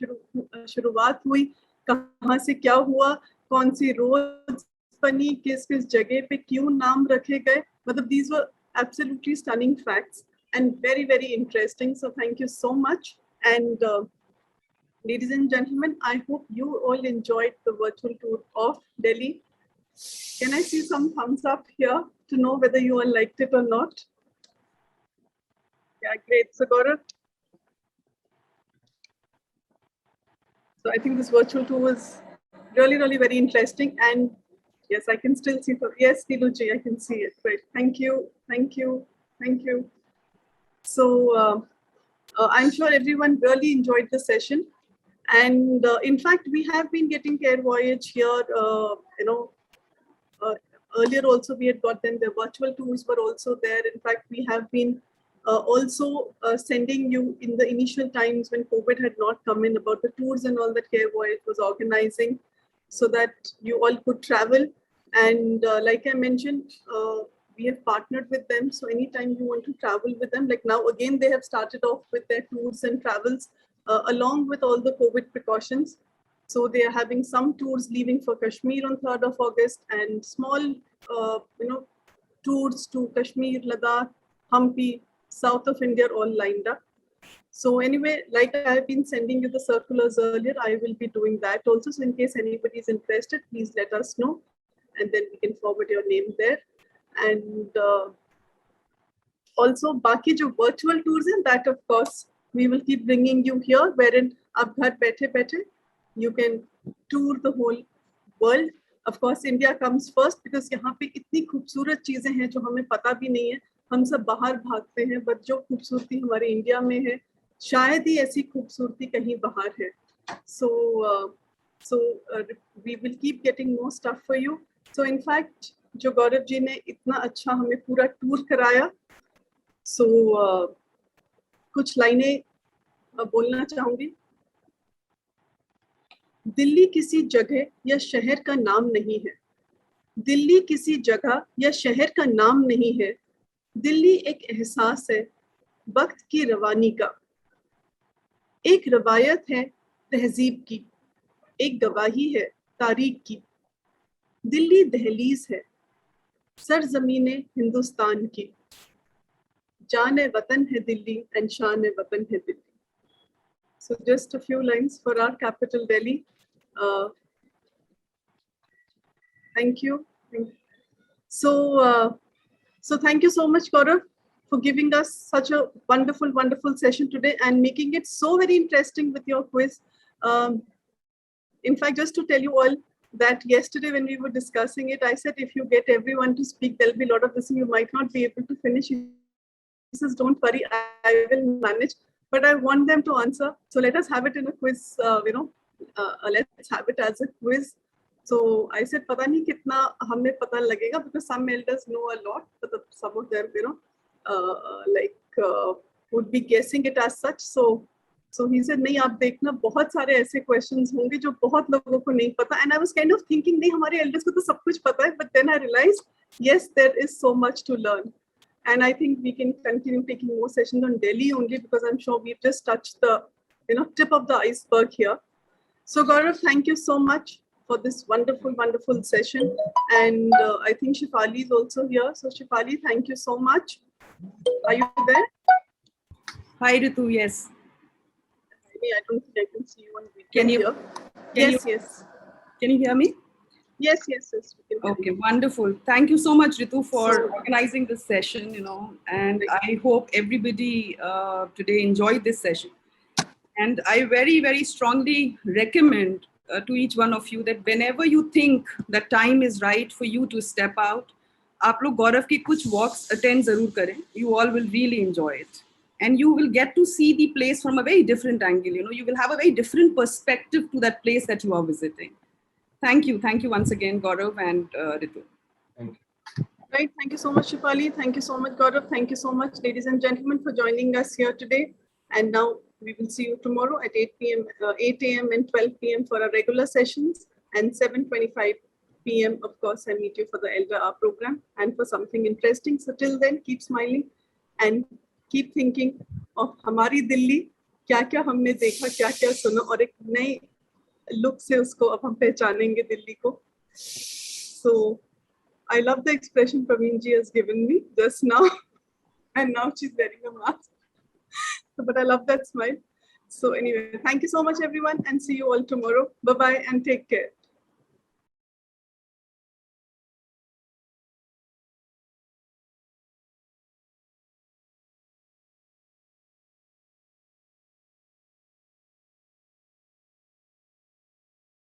शुरुआत हुई, कहाँ से क्या हुआ, कौन सी रोड बनी, किस किस जगह पे क्यों नाम रखे गए। मतलब these were absolutely stunning facts and very interesting. So thank you so much. And ladies and gentlemen, I hope you all enjoyed the virtual tour of Delhi. Can I see some thumbs up here to know whether you all liked it or not? Yeah, great. So Gaurav, so I think this virtual tour was really very interesting. And yes, I can still see. Yes, Niluji, I can see it. Great. Thank you. So I'm sure everyone really enjoyed the session. And in fact, we have been getting Care Voyage here, earlier also we had got them. The virtual tours were also there. In fact, we have been also sending you in the initial times when COVID had not come in, about the tours and all that Care Voyage was organizing, so that you all could travel. And like I mentioned, we have partnered with them. So anytime you want to travel with them, like now again, they have started off with their tours and travels along with all the COVID precautions. So they are having some tours leaving for Kashmir on 3rd of August and small, tours to Kashmir, Ladakh, Hampi, south of India all lined up. So anyway, like I have been sending you the circulars earlier, I will be doing that also. So in case anybody is interested, please let us know, and then we can forward your name there. And also, baki jo virtual tours in that, of course, we will keep bringing you here, wherein ab ghar baithe you can tour the whole world. Of course, India comes first because यहाँ पे इतनी खूबसूरत चीजें हैं जो हमें पता भी नहीं है. हम सब बाहर भागते हैं, बट जो खूबसूरती हमारे इंडिया में है, शायद ही ऐसी खूबसूरती कहीं बाहर है. So So we will keep getting more stuff for you. So in fact, जो गौरव जी ने इतना अच्छा हमें पूरा टूर कराया, so कुछ लाइनें बोलना चाहूंगी. दिल्ली किसी जगह या शहर का नाम नहीं है. दिल्ली किसी जगह या शहर का नाम नहीं है. दिल्ली एक एहसास है वक्त की रवानी का. एक रवायत है तहजीब की, एक गवाही है तारीख की. दिल्ली दहलीज है सरजमीने हिंदुस्तान की. जान वतन है दिल्ली एंड शान वतन है Delhi. So just a few lines for our capital Delhi. Thank you. So thank you so much, Gaurav, for giving us such a wonderful session today and making it so very interesting with your quiz. In fact, just to tell you all that yesterday when we were discussing it, I said if you get everyone to speak, there'll be a lot of this and you might not be able to finish. He says, don't worry, I will manage. But I want them to answer. So let us have it in a quiz, let's have it as a quiz. So I said, pata nahi kitna humme pata lagega, because some elders know a lot, but some of them, would be guessing it as such. So he said, nahi, aap dekhna, bahut sare aise questions honge jo bahut logon ko nahi pata. And I was kind of thinking, nahi, hamare elders ko to sab kuch pata hai. But then I realized, yes, there is so much to learn. And I think we can continue taking more sessions on Delhi only, because I'm sure we've just touched the tip of the iceberg here. So Gaurav, thank you so much for this wonderful session. And I think Shefali is also here. So Shefali, thank you so much. Are you there? Hi Ritu, yes. I don't think I can see you on video. Can you? Yes. Can you hear me? Yes. We can hear Okay, you. wonderful. Thank you so much, Ritu, for organizing this session, and I hope everybody today enjoyed this session. And I very, very strongly recommend to each one of you that whenever you think that time is right for you to step out, आप लोग गौरव की कुछ walks attend जरूर करें. You all will really enjoy it. And you will get to see the place from a very different angle. You will have a very different perspective to that place that you are visiting. Thank you once again, Gaurav and Ritu. Thank you. Right, thank you so much, Shefali. Thank you so much, Gaurav. Thank you so much, ladies and gentlemen, for joining us here today. And now we will see you tomorrow at 8 a.m. and 12 p.m. for our regular sessions, and 7:25 p.m. of course I meet you for the Elder Hour program and for something interesting. So till then, keep smiling and keep thinking of हमारी दिल्ली, क्या हमने देखा, क्या सुना, और एक नई look से उसको अब हम पहचानेंगे दिल्ली को. So I love the expression Praveen ji has given me just now, and now she's wearing a mask. But I love that smile. So anyway, thank you so much everyone, and see you all tomorrow. Bye-bye and take care.